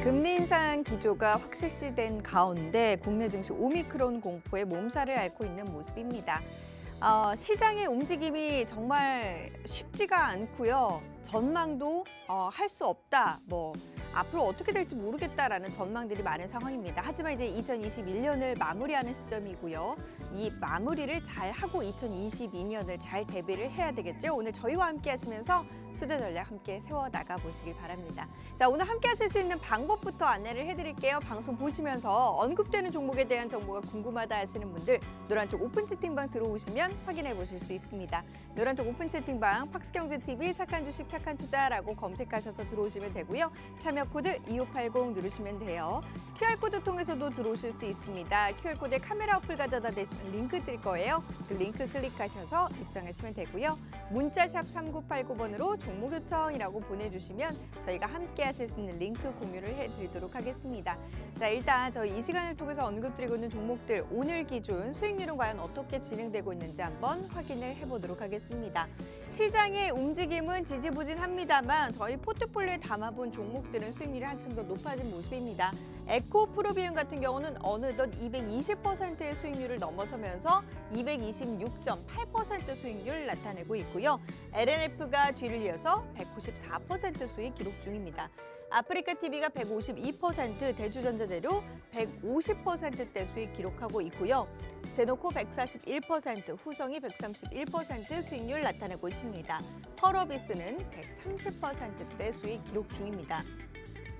금리 인상 기조가 확실시된 가운데 국내 증시 오미크론 공포에 몸살을 앓고 있는 모습입니다. 시장의 움직임이 정말 쉽지가 않고요. 전망도 할 수 없다, 앞으로 어떻게 될지 모르겠다라는 전망들이 많은 상황입니다. 하지만 이제 2021년을 마무리하는 시점이고요. 이 마무리를 잘 하고 2022년을 잘 대비를 해야 되겠죠. 오늘 저희와 함께 하시면서 투자 전략 함께 세워나가 보시길 바랍니다. 자, 오늘 함께 하실 수 있는 방법부터 안내를 해드릴게요. 방송 보시면서 언급되는 종목에 대한 정보가 궁금하다 하시는 분들 노란톡 오픈 채팅방 들어오시면 확인해 보실 수 있습니다. 노란톡 오픈 채팅방 팍스경제TV 착한 주식 착한 투자라고 검색하셔서 들어오시면 되고요. 참여 코드 2580 누르시면 돼요. QR코드 통해서도 들어오실 수 있습니다. QR코드에 카메라 어플 가져다 대시면 링크 드릴 거예요. 그 링크 클릭하셔서 입장하시면 되고요. 문자샵 3989번으로 종목 요청이라고 보내주시면 저희가 함께 하실 수 있는 링크 공유를 해드리도록 하겠습니다. 자, 일단 저희 이 시간을 통해서 언급드리고 있는 종목들 오늘 기준 수익률은 과연 어떻게 진행되고 있는지 한번 확인을 해보도록 하겠습니다. 시장의 움직임은 지지부진합니다만 저희 포트폴리오에 담아본 종목들은 수익률이 한층 더 높아진 모습입니다. 에코프로비움 같은 경우는 어느덧 220%의 수익률을 넘어서면서 226.8% 수익률을 나타내고 있고요. LNF가 뒤를 이어서 194% 수익 기록 중입니다. 아프리카TV가 152%, 대주전자재료 150%대 수익 기록하고 있고요. 제노코 141%, 후성이 131% 수익률 나타내고 있습니다. 펄어비스는 130%대 수익 기록 중입니다.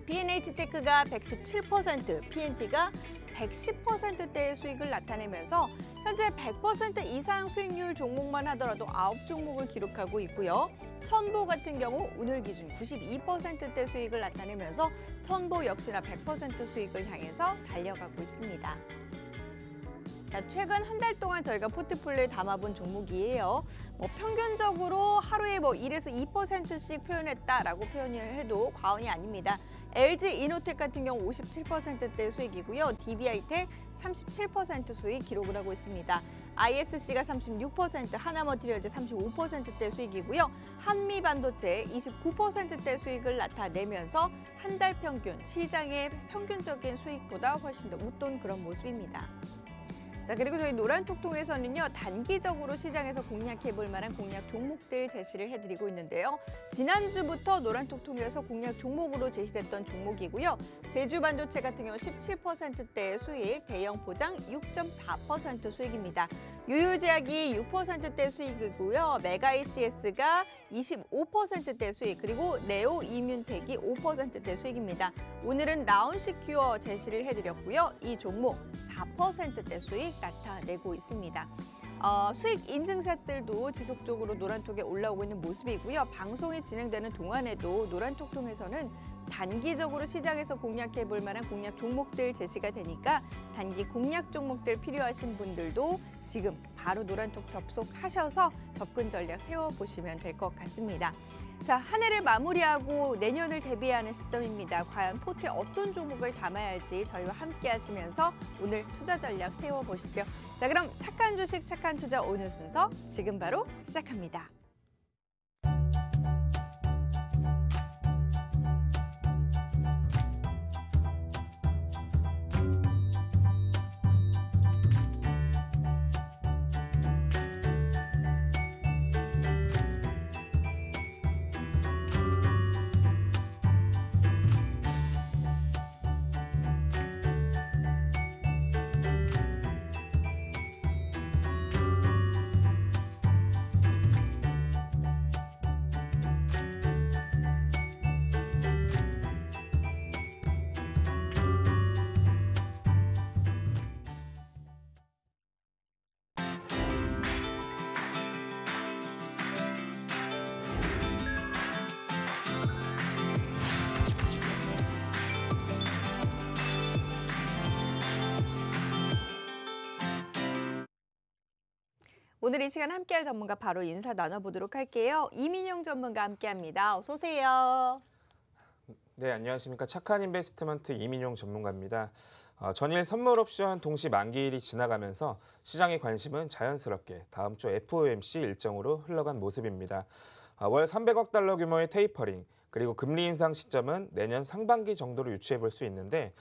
B&H테크가 117%, PNT가 110%대의 수익을 나타내면서 현재 100% 이상 수익률 종목만 하더라도 9종목을 기록하고 있고요. 천보 같은 경우 오늘 기준 92%대 수익을 나타내면서 천보 역시나 100% 수익을 향해서 달려가고 있습니다. 자, 최근 한 달 동안 저희가 포트폴리오에 담아본 종목이에요. 평균적으로 하루에 1에서 2%씩 표현했다라고 표현을 해도 과언이 아닙니다. LG이노텍 같은 경우 57%대 수익이고요. DB하이텍 37% 수익 기록을 하고 있습니다. ISC가 36%, 하나머티리얼즈 35%대 수익이고요. 한미반도체 29%대 수익을 나타내면서 한 달 평균, 시장의 평균적인 수익보다 훨씬 더 웃돈 그런 모습입니다. 자, 그리고 저희 노란톡 통해서는요, 단기적으로 시장에서 공략해볼 만한 공략 종목들 제시를 해드리고 있는데요. 지난주부터 노란톡 통해서 공략 종목으로 제시됐던 종목이고요. 제주반도체 같은 경우 17%대의 수익, 대형 포장 6.4% 수익입니다. 유유제약이 6%대 수익이고요. 메가ECS가 25%대 수익, 그리고 네오이뮨텍이 5%대 수익입니다. 오늘은 라운시큐어 제시를 해드렸고요. 이 종목 4%대 수익 나타내고 있습니다. 수익 인증샷들도 지속적으로 노란톡에 올라오고 있는 모습이고요. 방송이 진행되는 동안에도 노란톡 통해서는 단기적으로 시장에서 공략해볼 만한 공략 종목들 제시가 되니까 단기 공략 종목들 필요하신 분들도 지금 바로 노란톡 접속하셔서 접근 전략 세워보시면 될 것 같습니다. 자, 한 해를 마무리하고 내년을 대비하는 시점입니다. 과연 포트에 어떤 종목을 담아야 할지 저희와 함께 하시면서 오늘 투자 전략 세워보시죠. 자, 그럼 착한 주식, 착한 투자 오늘 순서 지금 바로 시작합니다. 오늘 이 시간 함께할 전문가 바로 인사 나눠보도록 할게요. 이민용 전문가 함께합니다. 어서 오세요. 네, 안녕하십니까. 착한 인베스트먼트 이민용 전문가입니다. 전일 선물 옵션 동시 만기일이 지나가면서 시장의 관심은 자연스럽게 다음 주 FOMC 일정으로 흘러간 모습입니다. 월 300억 달러 규모의 테이퍼링, 그리고 금리 인상 시점은 내년 상반기 정도로 유추해 볼 수 있는데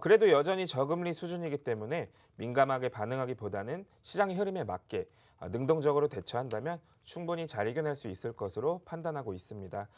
그래도 여전히 저금리 수준이기 때문에 민감하게 반응하기보다는 시장의 흐름에 맞게 능동적으로 대처한다면 충분히 잘 이겨낼 수 있을 것으로 판단하고 있습니다.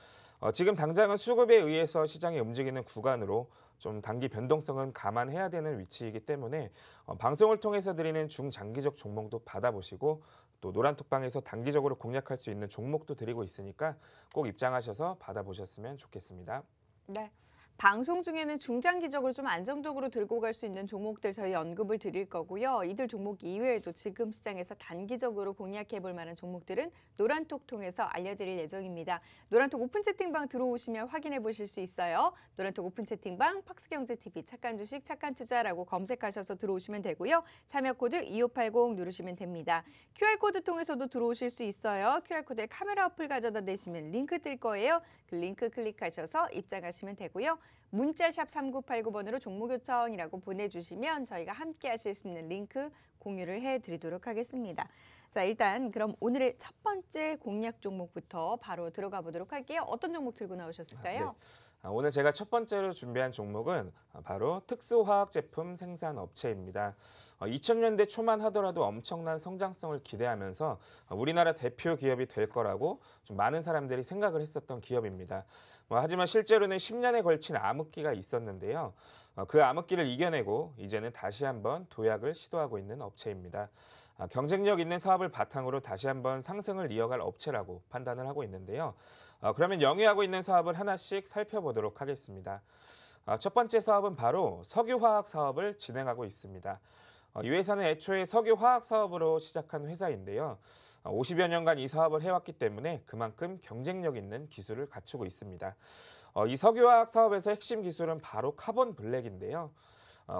지금 당장은 수급에 의해서 시장이 움직이는 구간으로 좀 단기 변동성은 감안해야 되는 위치이기 때문에 방송을 통해서 드리는 중장기적 종목도 받아보시고 또 노란톡방에서 단기적으로 공략할 수 있는 종목도 드리고 있으니까 꼭 입장하셔서 받아보셨으면 좋겠습니다. 네. 방송 중에는 중장기적으로 좀 안정적으로 들고 갈 수 있는 종목들 저희 언급을 드릴 거고요. 이들 종목 이외에도 지금 시장에서 단기적으로 공략해 볼 만한 종목들은 노란톡 통해서 알려드릴 예정입니다. 노란톡 오픈 채팅방 들어오시면 확인해 보실 수 있어요. 노란톡 오픈 채팅방 팍스경제TV 착한 주식 착한 투자라고 검색하셔서 들어오시면 되고요. 참여 코드 2580 누르시면 됩니다. QR코드 통해서도 들어오실 수 있어요. QR코드에 카메라 어플 가져다 대시면 링크 뜰 거예요. 그 링크 클릭하셔서 입장하시면 되고요. 문자샵 3989번으로 종목 요청이라고 보내주시면 저희가 함께 하실 수 있는 링크 공유를 해드리도록 하겠습니다. 자, 일단 그럼 오늘의 첫 번째 공략 종목부터 바로 들어가 보도록 할게요. 어떤 종목 들고 나오셨을까요? 네. 오늘 제가 첫 번째로 준비한 종목은 바로 특수화학제품 생산업체입니다. 2000년대 초만 하더라도 엄청난 성장성을 기대하면서 우리나라 대표 기업이 될 거라고 좀 많은 사람들이 생각을 했었던 기업입니다. 하지만 실제로는 10년에 걸친 암흑기가 있었는데요. 그 암흑기를 이겨내고 이제는 다시 한번 도약을 시도하고 있는 업체입니다. 경쟁력 있는 사업을 바탕으로 다시 한번 상승을 이어갈 업체라고 판단을 하고 있는데요. 그러면 영위하고 있는 사업을 하나씩 살펴보도록 하겠습니다. 첫 번째 사업은 바로 석유화학 사업을 진행하고 있습니다. 이 회사는 애초에 석유화학 사업으로 시작한 회사인데요. 50여 년간 이 사업을 해왔기 때문에 그만큼 경쟁력 있는 기술을 갖추고 있습니다. 이 석유화학 사업에서 핵심 기술은 바로 카본 블랙인데요.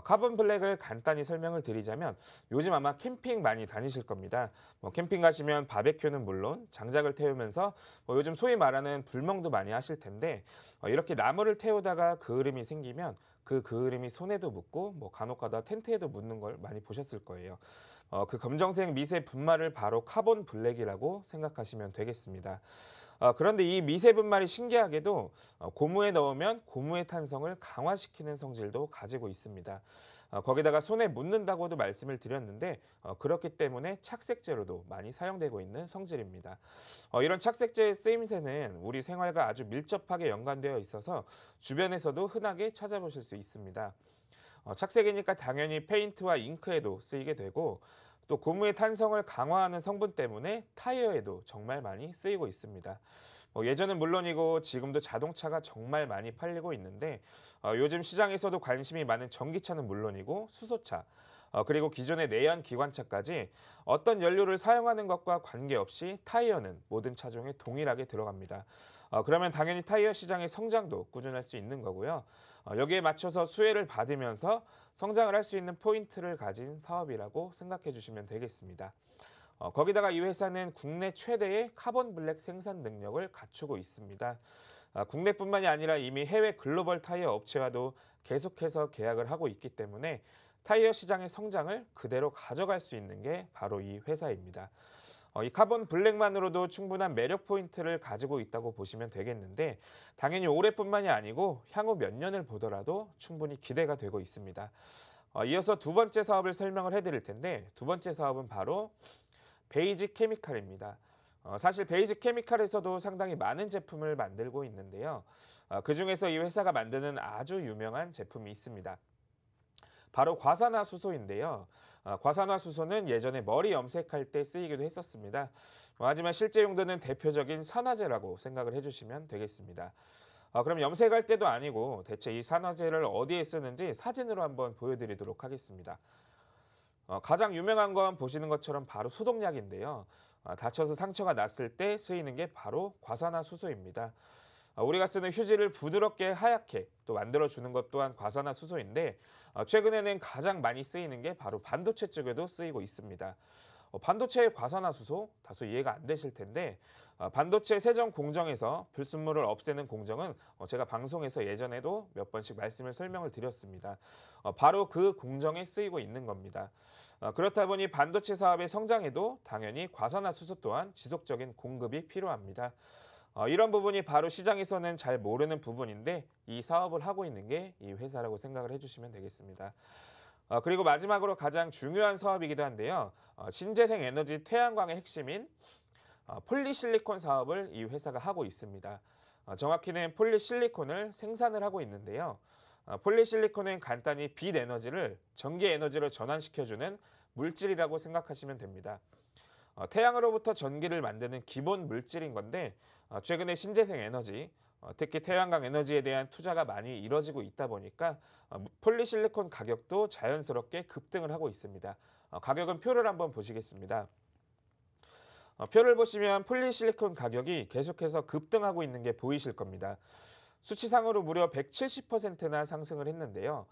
카본 블랙을 간단히 설명을 드리자면 요즘 아마 캠핑 많이 다니실 겁니다. 캠핑 가시면 바베큐는 물론 장작을 태우면서 요즘 소위 말하는 불멍도 많이 하실 텐데 이렇게 나무를 태우다가 그을음이 생기면 그 그을음이 손에도 묻고 간혹가다 텐트에도 묻는 걸 많이 보셨을 거예요. 그 검정색 미세 분말을 바로 카본 블랙이라고 생각하시면 되겠습니다. 그런데 이 미세 분말이 신기하게도 고무에 넣으면 고무의 탄성을 강화시키는 성질도 가지고 있습니다. 거기다가 손에 묻는다고도 말씀을 드렸는데 그렇기 때문에 착색제로도 많이 사용되고 있는 성질입니다. 이런 착색제의 쓰임새는 우리 생활과 아주 밀접하게 연관되어 있어서 주변에서도 흔하게 찾아보실 수 있습니다. 착색이니까 당연히 페인트와 잉크에도 쓰이게 되고 또 고무의 탄성을 강화하는 성분 때문에 타이어에도 정말 많이 쓰이고 있습니다. 예전은 물론이고 지금도 자동차가 정말 많이 팔리고 있는데 요즘 시장에서도 관심이 많은 전기차는 물론이고 수소차 그리고 기존의 내연 기관차까지 어떤 연료를 사용하는 것과 관계없이 타이어는 모든 차종에 동일하게 들어갑니다. 그러면 당연히 타이어 시장의 성장도 꾸준할 수 있는 거고요. 여기에 맞춰서 수혜를 받으면서 성장을 할 수 있는 포인트를 가진 사업이라고 생각해 주시면 되겠습니다. 거기다가 이 회사는 국내 최대의 카본 블랙 생산 능력을 갖추고 있습니다. 국내뿐만이 아니라 이미 해외 글로벌 타이어 업체와도 계속해서 계약을 하고 있기 때문에 타이어 시장의 성장을 그대로 가져갈 수 있는 게 바로 이 회사입니다. 이 카본 블랙만으로도 충분한 매력 포인트를 가지고 있다고 보시면 되겠는데 당연히 올해뿐만이 아니고 향후 몇 년을 보더라도 충분히 기대가 되고 있습니다. 이어서 두 번째 사업을 설명을 해드릴 텐데 두 번째 사업은 바로 베이직 케미칼입니다. 사실 베이직 케미칼에서도 상당히 많은 제품을 만들고 있는데요. 그중에서 이 회사가 만드는 아주 유명한 제품이 있습니다. 바로 과산화수소인데요. 과산화수소는 예전에 머리 염색할 때 쓰이기도 했었습니다. 하지만 실제 용도는 대표적인 산화제라고 생각을 해주시면 되겠습니다. 그럼 염색할 때도 아니고 대체 이 산화제를 어디에 쓰는지 사진으로 한번 보여드리도록 하겠습니다. 가장 유명한 건 보시는 것처럼 바로 소독약인데요. 다쳐서 상처가 났을 때 쓰이는 게 바로 과산화수소입니다. 우리가 쓰는 휴지를 부드럽게 하얗게 또 만들어주는 것 또한 과산화수소인데 최근에는 가장 많이 쓰이는 게 바로 반도체 쪽에도 쓰이고 있습니다. 반도체의 과산화수소 다소 이해가 안 되실 텐데 반도체 세정 공정에서 불순물을 없애는 공정은 제가 방송에서 예전에도 몇 번씩 설명을 드렸습니다. 바로 그 공정에 쓰이고 있는 겁니다. 그렇다 보니 반도체 사업의 성장에도 당연히 과산화수소 또한 지속적인 공급이 필요합니다. 이런 부분이 바로 시장에서는 잘 모르는 부분인데 이 사업을 하고 있는 게 이 회사라고 생각을 해주시면 되겠습니다. 그리고 마지막으로 가장 중요한 사업이기도 한데요. 신재생 에너지 태양광의 핵심인 폴리실리콘 사업을 이 회사가 하고 있습니다. 정확히는 폴리실리콘을 생산을 하고 있는데요. 폴리실리콘은 간단히 빛 에너지를 전기 에너지로 전환시켜주는 물질이라고 생각하시면 됩니다. 태양으로부터 전기를 만드는 기본 물질인 건데 최근에 신재생 에너지, 특히 태양광 에너지에 대한 투자가 많이 이뤄지고 있다 보니까 폴리실리콘 가격도 자연스럽게 급등을 하고 있습니다. 가격은 표를 한번 보시겠습니다. 표를 보시면 폴리실리콘 가격이 계속해서 급등하고 있는 게 보이실 겁니다. 수치상으로 무려 170%나 상승을 했는데요.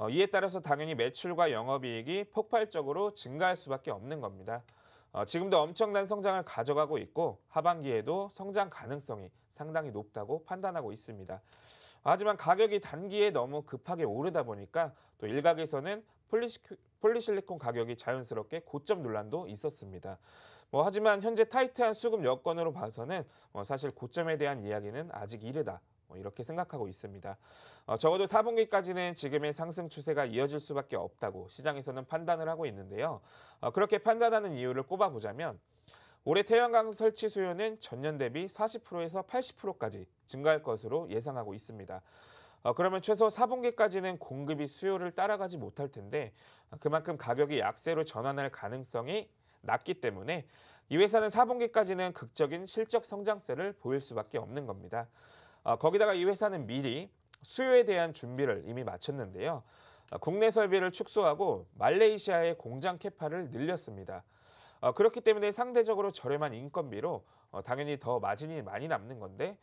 이에 따라서 당연히 매출과 영업이익이 폭발적으로 증가할 수밖에 없는 겁니다. 지금도 엄청난 성장을 가져가고 있고 하반기에도 성장 가능성이 상당히 높다고 판단하고 있습니다. 하지만 가격이 단기에 너무 급하게 오르다 보니까 또 일각에서는 폴리실리콘 가격이 자연스럽게 고점 논란도 있었습니다. 하지만 현재 타이트한 수급 여건으로 봐서는 사실 고점에 대한 이야기는 아직 이르다. 이렇게 생각하고 있습니다. 적어도 4분기까지는 지금의 상승 추세가 이어질 수밖에 없다고 시장에서는 판단을 하고 있는데요. 그렇게 판단하는 이유를 꼽아보자면 올해 태양광 설치 수요는 전년 대비 40%에서 80%까지 증가할 것으로 예상하고 있습니다. 그러면 최소 4분기까지는 공급이 수요를 따라가지 못할 텐데 그만큼 가격이 약세로 전환할 가능성이 낮기 때문에 이 회사는 4분기까지는 극적인 실적 성장세를 보일 수밖에 없는 겁니다. 거기다가 이 회사는 미리 수요에 대한 준비를 이미 마쳤는데요. 국내 설비를 축소하고 말레이시아의 공장 캐파를 늘렸습니다. 그렇기 때문에 상대적으로 저렴한 인건비로 당연히 더 마진이 많이 남는 건데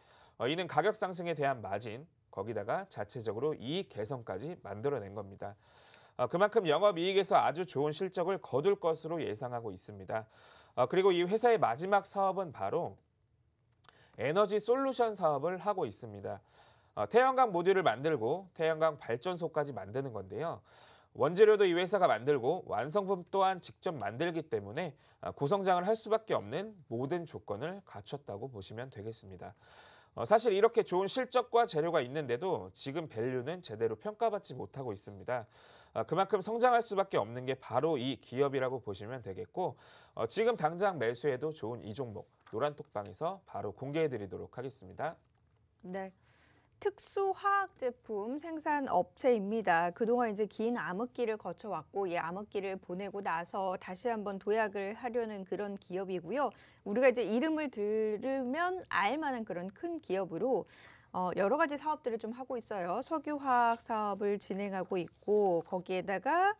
이는 가격 상승에 대한 마진, 거기다가 자체적으로 이익 개선까지 만들어낸 겁니다. 그만큼 영업이익에서 아주 좋은 실적을 거둘 것으로 예상하고 있습니다. 그리고 이 회사의 마지막 사업은 바로 에너지 솔루션 사업을 하고 있습니다. 태양광 모듈을 만들고 태양광 발전소까지 만드는 건데요. 원재료도 이 회사가 만들고 완성품 또한 직접 만들기 때문에 고성장을 할 수밖에 없는 모든 조건을 갖췄다고 보시면 되겠습니다. 사실 이렇게 좋은 실적과 재료가 있는데도 지금 밸류는 제대로 평가받지 못하고 있습니다. 그만큼 성장할 수밖에 없는 게 바로 이 기업이라고 보시면 되겠고 지금 당장 매수해도 좋은 이 종목 노란톡방에서 바로 공개해드리도록 하겠습니다. 네. 특수화학 제품 생산 업체입니다. 그동안 이제 긴 암흑기를 거쳐왔고 이 암흑기를 보내고 나서 다시 한번 도약을 하려는 그런 기업이고요. 우리가 이제 이름을 들으면 알만한 그런 큰 기업으로 여러 가지 사업들을 좀 하고 있어요. 석유화학 사업을 진행하고 있고 거기에다가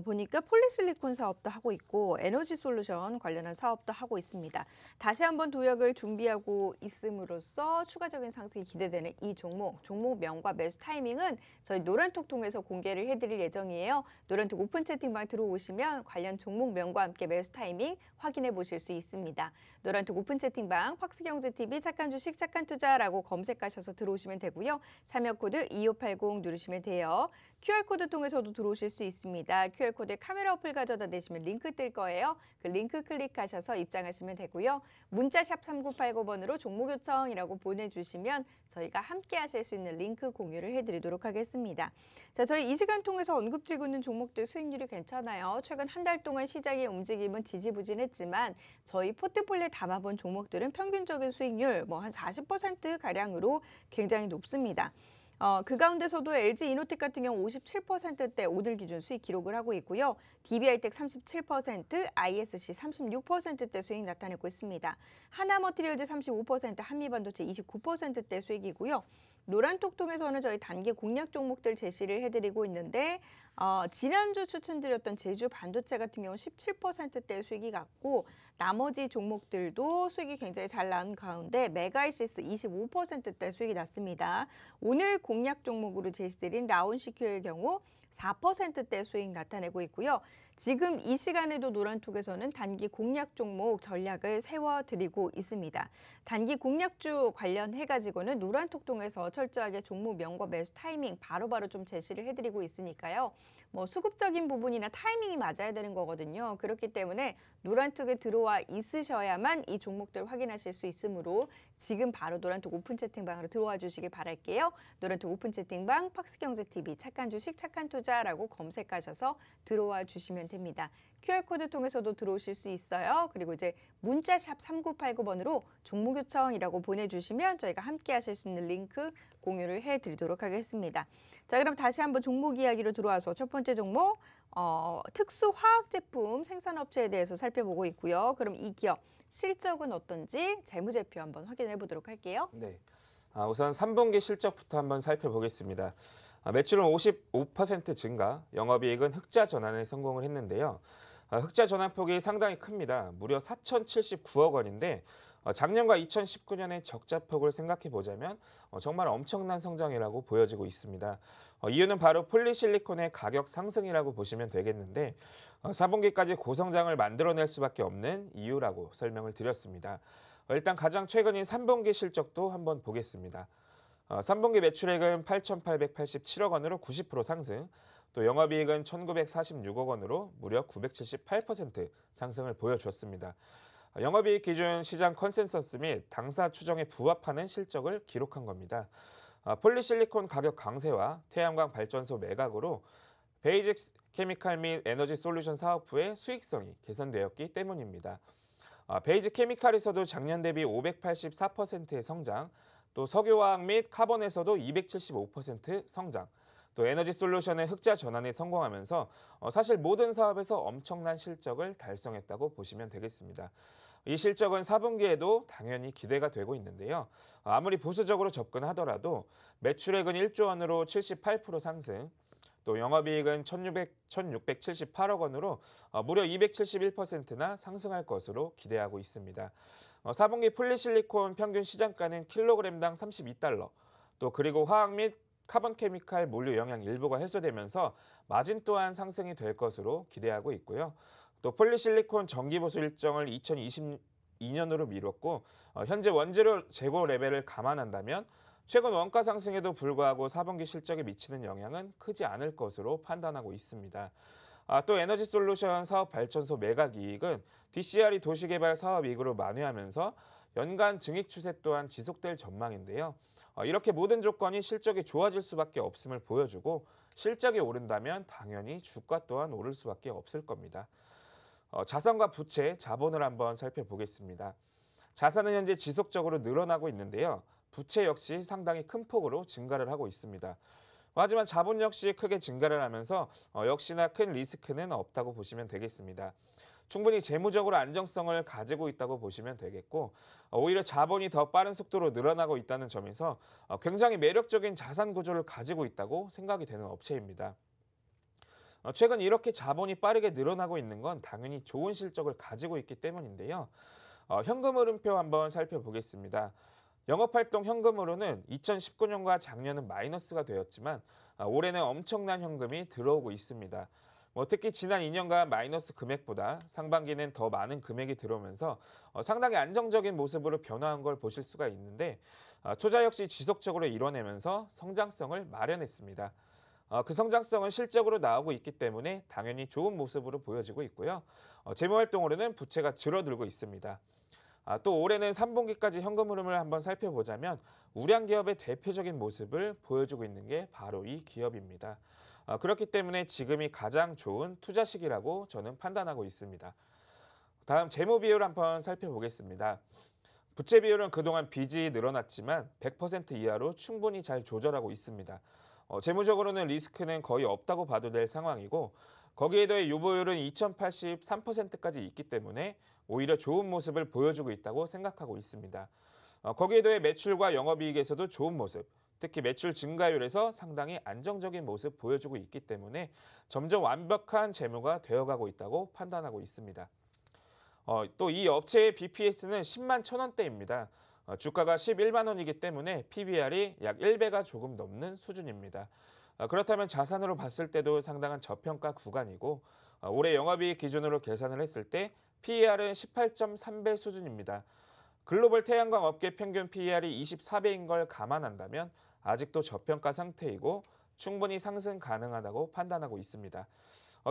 보니까 폴리실리콘 사업도 하고 있고 에너지 솔루션 관련한 사업도 하고 있습니다. 다시 한번 도약을 준비하고 있음으로써 추가적인 상승이 기대되는 이 종목명과 매수 타이밍은 저희 노란톡 통해서 공개를 해드릴 예정이에요. 노란톡 오픈 채팅방 들어오시면 관련 종목명과 함께 매수 타이밍 확인해 보실 수 있습니다. 노란톡 오픈 채팅방 팍스경제TV 착한 주식 착한 투자라고 검색하셔서 들어오시면 되고요. 참여 코드 2580 누르시면 돼요. QR코드 통해서도 들어오실 수 있습니다. QR코드 카메라 어플 가져다 대시면 링크 뜰 거예요. 그 링크 클릭하셔서 입장하시면 되고요. 문자샵 3989번으로 종목 요청이라고 보내주시면 저희가 함께 하실 수 있는 링크 공유를 해드리도록 하겠습니다. 자, 저희 이 시간 통해서 언급드리고 있는 종목들 수익률이 괜찮아요. 최근 한 달 동안 시장의 움직임은 지지부진했지만 저희 포트폴리오에 담아본 종목들은 평균적인 수익률 한 40%가량으로 굉장히 높습니다. 그 가운데서도 LG이노텍 같은 경우 57%대 오늘 기준 수익 기록을 하고 있고요. DB하이텍 37%, ISC 36%대 수익 나타내고 있습니다. 하나머티리얼즈 35%, 한미반도체 29%대 수익이고요. 노란톡 통해서는 저희 단기 공략 종목들 제시를 해드리고 있는데 지난주 추천드렸던 제주 반도체 같은 경우 17%대 수익이 같고 나머지 종목들도 수익이 굉장히 잘 나온 가운데 메가이시스 25%대 수익이 났습니다. 오늘 공략 종목으로 제시드린 라온CQ의 경우 4%대 수익 나타내고 있고요. 지금 이 시간에도 노란톡에서는 단기 공략 종목 전략을 세워드리고 있습니다. 단기 공략주 관련해가지고는 노란톡 통해서 철저하게 종목명과 매수 타이밍 바로바로 좀 제시를 해드리고 있으니까요. 수급적인 부분이나 타이밍이 맞아야 되는 거거든요. 그렇기 때문에 노란톡에 들어와 있으셔야만 이 종목들 확인하실 수 있으므로 지금 바로 노란톡 오픈 채팅방으로 들어와 주시길 바랄게요. 노란톡 오픈 채팅방 팍스경제TV 착한 주식 착한 투자라고 검색하셔서 들어와 주시면 됩니다. QR코드 통해서도 들어오실 수 있어요. 그리고 이제 문자 샵 3989번으로 종목 요청이라고 보내주시면 저희가 함께 하실 수 있는 링크 공유를 해드리도록 하겠습니다. 자, 그럼 다시 한번 종목 이야기로 들어와서 첫 번째 종목 특수 화학 제품 생산업체에 대해서 살펴보고 있고요. 그럼 이 기업 실적은 어떤지 재무제표 한번 확인해 보도록 할게요. 네. 우선 3분기 실적부터 한번 살펴보겠습니다. 매출은 55% 증가, 영업이익은 흑자 전환에 성공을 했는데요. 흑자 전환폭이 상당히 큽니다. 무려 4,079억 원인데 작년과 2019년의 적자폭을 생각해 보자면 정말 엄청난 성장이라고 보여지고 있습니다. 이유는 바로 폴리실리콘의 가격 상승이라고 보시면 되겠는데 4분기까지 고성장을 만들어낼 수밖에 없는 이유라고 설명을 드렸습니다. 일단 가장 최근인 3분기 실적도 한번 보겠습니다. 3분기 매출액은 8,887억 원으로 90% 상승, 또 영업이익은 1,946억 원으로 무려 978% 상승을 보여주었습니다. 영업이익 기준 시장 컨센서스 및 당사 추정에 부합하는 실적을 기록한 겁니다. 폴리실리콘 가격 강세와 태양광 발전소 매각으로 베이직 케미칼 및 에너지 솔루션 사업부의 수익성이 개선되었기 때문입니다. 베이직 케미칼에서도 작년 대비 584%의 성장, 또 석유화학 및 카본에서도 275% 성장, 또 에너지 솔루션의 흑자 전환에 성공하면서 사실 모든 사업에서 엄청난 실적을 달성했다고 보시면 되겠습니다. 이 실적은 4분기에도 당연히 기대가 되고 있는데요. 아무리 보수적으로 접근하더라도 매출액은 1조 원으로 78% 상승, 또 영업이익은 1,678억 원으로 무려 271%나 상승할 것으로 기대하고 있습니다. 4분기 폴리실리콘 평균 시장가는 킬로그램당 32달러, 또 그리고 화학 및 카본 케미칼 물류 영향 일부가 해소되면서 마진 또한 상승이 될 것으로 기대하고 있고요. 또 폴리실리콘 정기 보수 일정을 2022년으로 미뤘고 현재 원재료 재고 레벨을 감안한다면 최근 원가 상승에도 불구하고 4분기 실적에 미치는 영향은 크지 않을 것으로 판단하고 있습니다. 또 에너지 솔루션 사업 발전소 매각 이익은 DCRE 도시개발 사업 이익으로 만회하면서 연간 증액 추세 또한 지속될 전망인데요. 이렇게 모든 조건이 실적이 좋아질 수밖에 없음을 보여주고 실적이 오른다면 당연히 주가 또한 오를 수밖에 없을 겁니다. 자산과 부채, 자본을 한번 살펴보겠습니다. 자산은 현재 지속적으로 늘어나고 있는데요. 부채 역시 상당히 큰 폭으로 증가를 하고 있습니다. 하지만 자본 역시 크게 증가를 하면서 역시나 큰 리스크는 없다고 보시면 되겠습니다. 충분히 재무적으로 안정성을 가지고 있다고 보시면 되겠고 오히려 자본이 더 빠른 속도로 늘어나고 있다는 점에서 굉장히 매력적인 자산 구조를 가지고 있다고 생각이 되는 업체입니다. 최근 이렇게 자본이 빠르게 늘어나고 있는 건 당연히 좋은 실적을 가지고 있기 때문인데요. 현금 흐름표 한번 살펴보겠습니다. 영업활동 현금으로는 2019년과 작년은 마이너스가 되었지만 올해는 엄청난 현금이 들어오고 있습니다. 특히 지난 2년간 마이너스 금액보다 상반기는 더 많은 금액이 들어오면서 상당히 안정적인 모습으로 변화한 걸 보실 수가 있는데 투자 역시 지속적으로 이뤄내면서 성장성을 마련했습니다. 그 성장성은 실적으로 나오고 있기 때문에 당연히 좋은 모습으로 보여지고 있고요. 재무활동으로는 부채가 줄어들고 있습니다. 또 올해는 3분기까지 현금 흐름을 한번 살펴보자면 우량 기업의 대표적인 모습을 보여주고 있는 게 바로 이 기업입니다. 그렇기 때문에 지금이 가장 좋은 투자 시기라고 저는 판단하고 있습니다. 다음 재무 비율 한번 살펴보겠습니다. 부채 비율은 그동안 빚이 늘어났지만 100% 이하로 충분히 잘 조절하고 있습니다. 재무적으로는 리스크는 거의 없다고 봐도 될 상황이고 거기에 더해 유보율은 2083%까지 있기 때문에 오히려 좋은 모습을 보여주고 있다고 생각하고 있습니다. 거기에 더해 매출과 영업이익에서도 좋은 모습, 특히 매출 증가율에서 상당히 안정적인 모습 보여주고 있기 때문에 점점 완벽한 재무가 되어가고 있다고 판단하고 있습니다. 또 이 업체의 BPS는 10만 1,000원대입니다. 주가가 11만 원이기 때문에 PBR이 약 1배가 조금 넘는 수준입니다. 그렇다면 자산으로 봤을 때도 상당한 저평가 구간이고 올해 영업이익 기준으로 계산을 했을 때 PER은 18.3배 수준입니다. 글로벌 태양광 업계 평균 PER이 24배인 걸 감안한다면 아직도 저평가 상태이고 충분히 상승 가능하다고 판단하고 있습니다.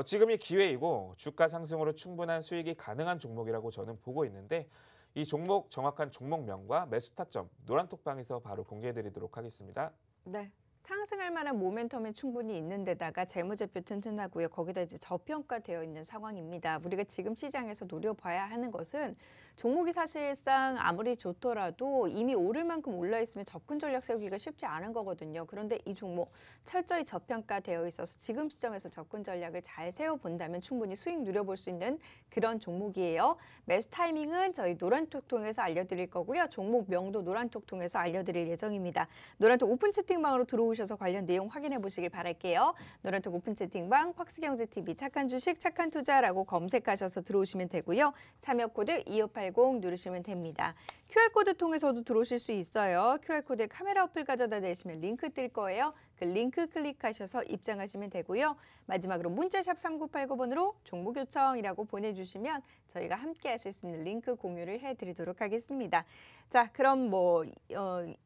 지금이 기회이고 주가 상승으로 충분한 수익이 가능한 종목이라고 저는 보고 있는데 이 종목 정확한 종목명과 매수 타점 노란톡방에서 바로 공개해드리도록 하겠습니다. 네. 상승할 만한 모멘텀이 충분히 있는 데다가 재무제표 튼튼하고요. 거기다 이제 저평가되어 있는 상황입니다. 우리가 지금 시장에서 노려봐야 하는 것은 종목이 사실상 아무리 좋더라도 이미 오를 만큼 올라 있으면 접근 전략 세우기가 쉽지 않은 거거든요. 그런데 이 종목 철저히 저평가되어 있어서 지금 시점에서 접근 전략을 잘 세워본다면 충분히 수익 누려볼 수 있는 그런 종목이에요. 매수 타이밍은 저희 노란톡 통해서 알려드릴 거고요. 종목명도 노란톡 통해서 알려드릴 예정입니다. 노란톡 오픈 채팅방으로 들어오셔서 관련 내용 확인해 보시길 바랄게요. 노란톡 오픈 채팅방 팍스경제TV 착한 주식 착한 투자라고 검색하셔서 들어오시면 되고요. 참여 코드 2580 누르시면 됩니다. QR코드 통해서도 들어오실 수 있어요. QR코드에 카메라 어플 가져다 대시면 링크 뜰 거예요. 그 링크 클릭하셔서 입장하시면 되고요. 마지막으로 문자샵 3989번으로 종목 요청이라고 보내주시면 저희가 함께 하실 수 있는 링크 공유를 해드리도록 하겠습니다. 자, 그럼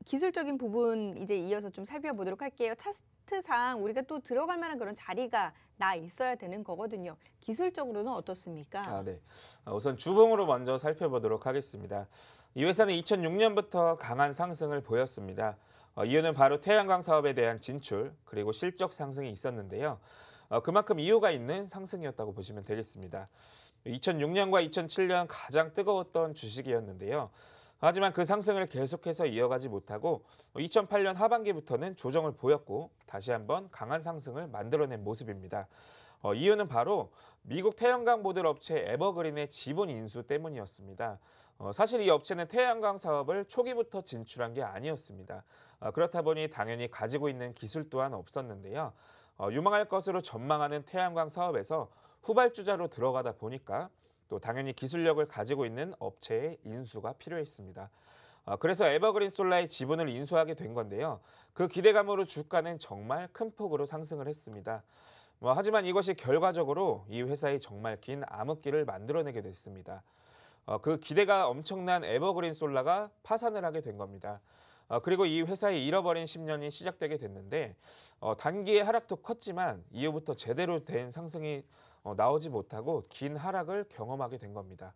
기술적인 부분 이제 이어서 좀 살펴보도록 할게요. 차트상 우리가 또 들어갈 만한 그런 자리가 나 있어야 되는 거거든요. 기술적으로는 어떻습니까? 네. 우선 주봉으로 먼저 살펴보도록 하겠습니다. 이 회사는 2006년부터 강한 상승을 보였습니다. 이유는 바로 태양광 사업에 대한 진출 그리고 실적 상승이 있었는데요. 그만큼 이유가 있는 상승이었다고 보시면 되겠습니다. 2006년과 2007년 가장 뜨거웠던 주식이었는데요. 하지만 그 상승을 계속해서 이어가지 못하고 2008년 하반기부터는 조정을 보였고 다시 한번 강한 상승을 만들어낸 모습입니다. 이유는 바로 미국 태양광 모듈 업체 에버그린의 지분 인수 때문이었습니다. 사실 이 업체는 태양광 사업을 초기부터 진출한 게 아니었습니다. 그렇다 보니 당연히 가지고 있는 기술 또한 없었는데요. 유망할 것으로 전망하는 태양광 사업에서 후발주자로 들어가다 보니까 또 당연히 기술력을 가지고 있는 업체의 인수가 필요했습니다. 그래서 에버그린 솔라의 지분을 인수하게 된 건데요. 그 기대감으로 주가는 정말 큰 폭으로 상승을 했습니다. 하지만 이것이 결과적으로 이 회사의 정말 긴 암흑기를 만들어내게 됐습니다. 그 기대가 엄청난 에버그린 솔라가 파산을 하게 된 겁니다. 그리고 이 회사의 잃어버린 10년이 시작되게 됐는데 단기의 하락도 컸지만 이후부터 제대로 된 상승이 나오지 못하고 긴 하락을 경험하게 된 겁니다.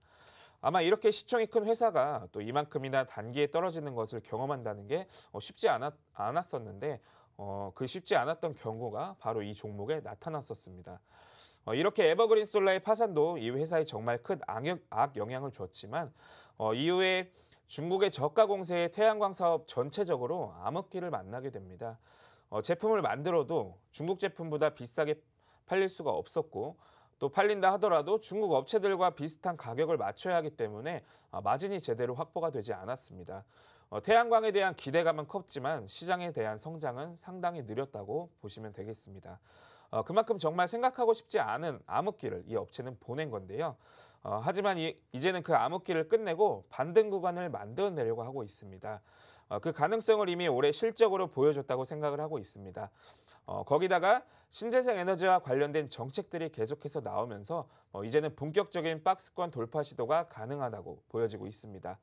아마 이렇게 시총이 큰 회사가 또 이만큼이나 단기에 떨어지는 것을 경험한다는 게 쉽지 않았었는데 그 쉽지 않았던 경우가 바로 이 종목에 나타났었습니다. 이렇게 에버그린 솔라의 파산도 이 회사에 정말 큰 악영향을 줬지만 이후에 중국의 저가 공세의 태양광 사업 전체적으로 암흑기를 만나게 됩니다. 제품을 만들어도 중국 제품보다 비싸게 팔릴 수가 없었고 또 팔린다 하더라도 중국 업체들과 비슷한 가격을 맞춰야 하기 때문에 마진이 제대로 확보가 되지 않았습니다. 태양광에 대한 기대감은 컸지만 시장에 대한 성장은 상당히 느렸다고 보시면 되겠습니다. 그만큼 정말 생각하고 싶지 않은 암흑기를 이 업체는 보낸 건데요. 하지만 이제는 그 암흑기를 끝내고 반등 구간을 만들어내려고 하고 있습니다. 그 가능성을 이미 올해 실적으로 보여줬다고 생각을 하고 있습니다. 거기다가 신재생 에너지와 관련된 정책들이 계속해서 나오면서 이제는 본격적인 박스권 돌파 시도가 가능하다고 보여지고 있습니다.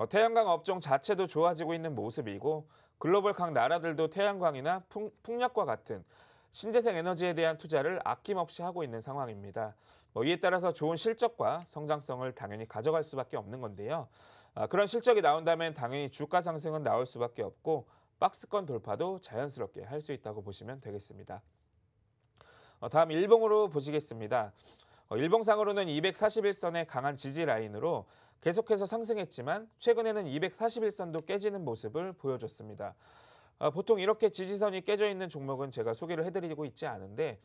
태양광 업종 자체도 좋아지고 있는 모습이고 글로벌 각 나라들도 태양광이나 풍력과 같은 신재생 에너지에 대한 투자를 아낌없이 하고 있는 상황입니다. 이에 따라서 좋은 실적과 성장성을 당연히 가져갈 수밖에 없는 건데요. 그런 실적이 나온다면 당연히 주가 상승은 나올 수밖에 없고 박스권 돌파도 자연스럽게 할 수 있다고 보시면 되겠습니다. 다음 일봉으로 보시겠습니다. 일봉상으로는 241선의 강한 지지 라인으로 계속해서 상승했지만 최근에는 241선도 깨지는 모습을 보여줬습니다. 보통 이렇게 지지선이 깨져 있는 종목은 제가 소개를 해드리고 있지 않은데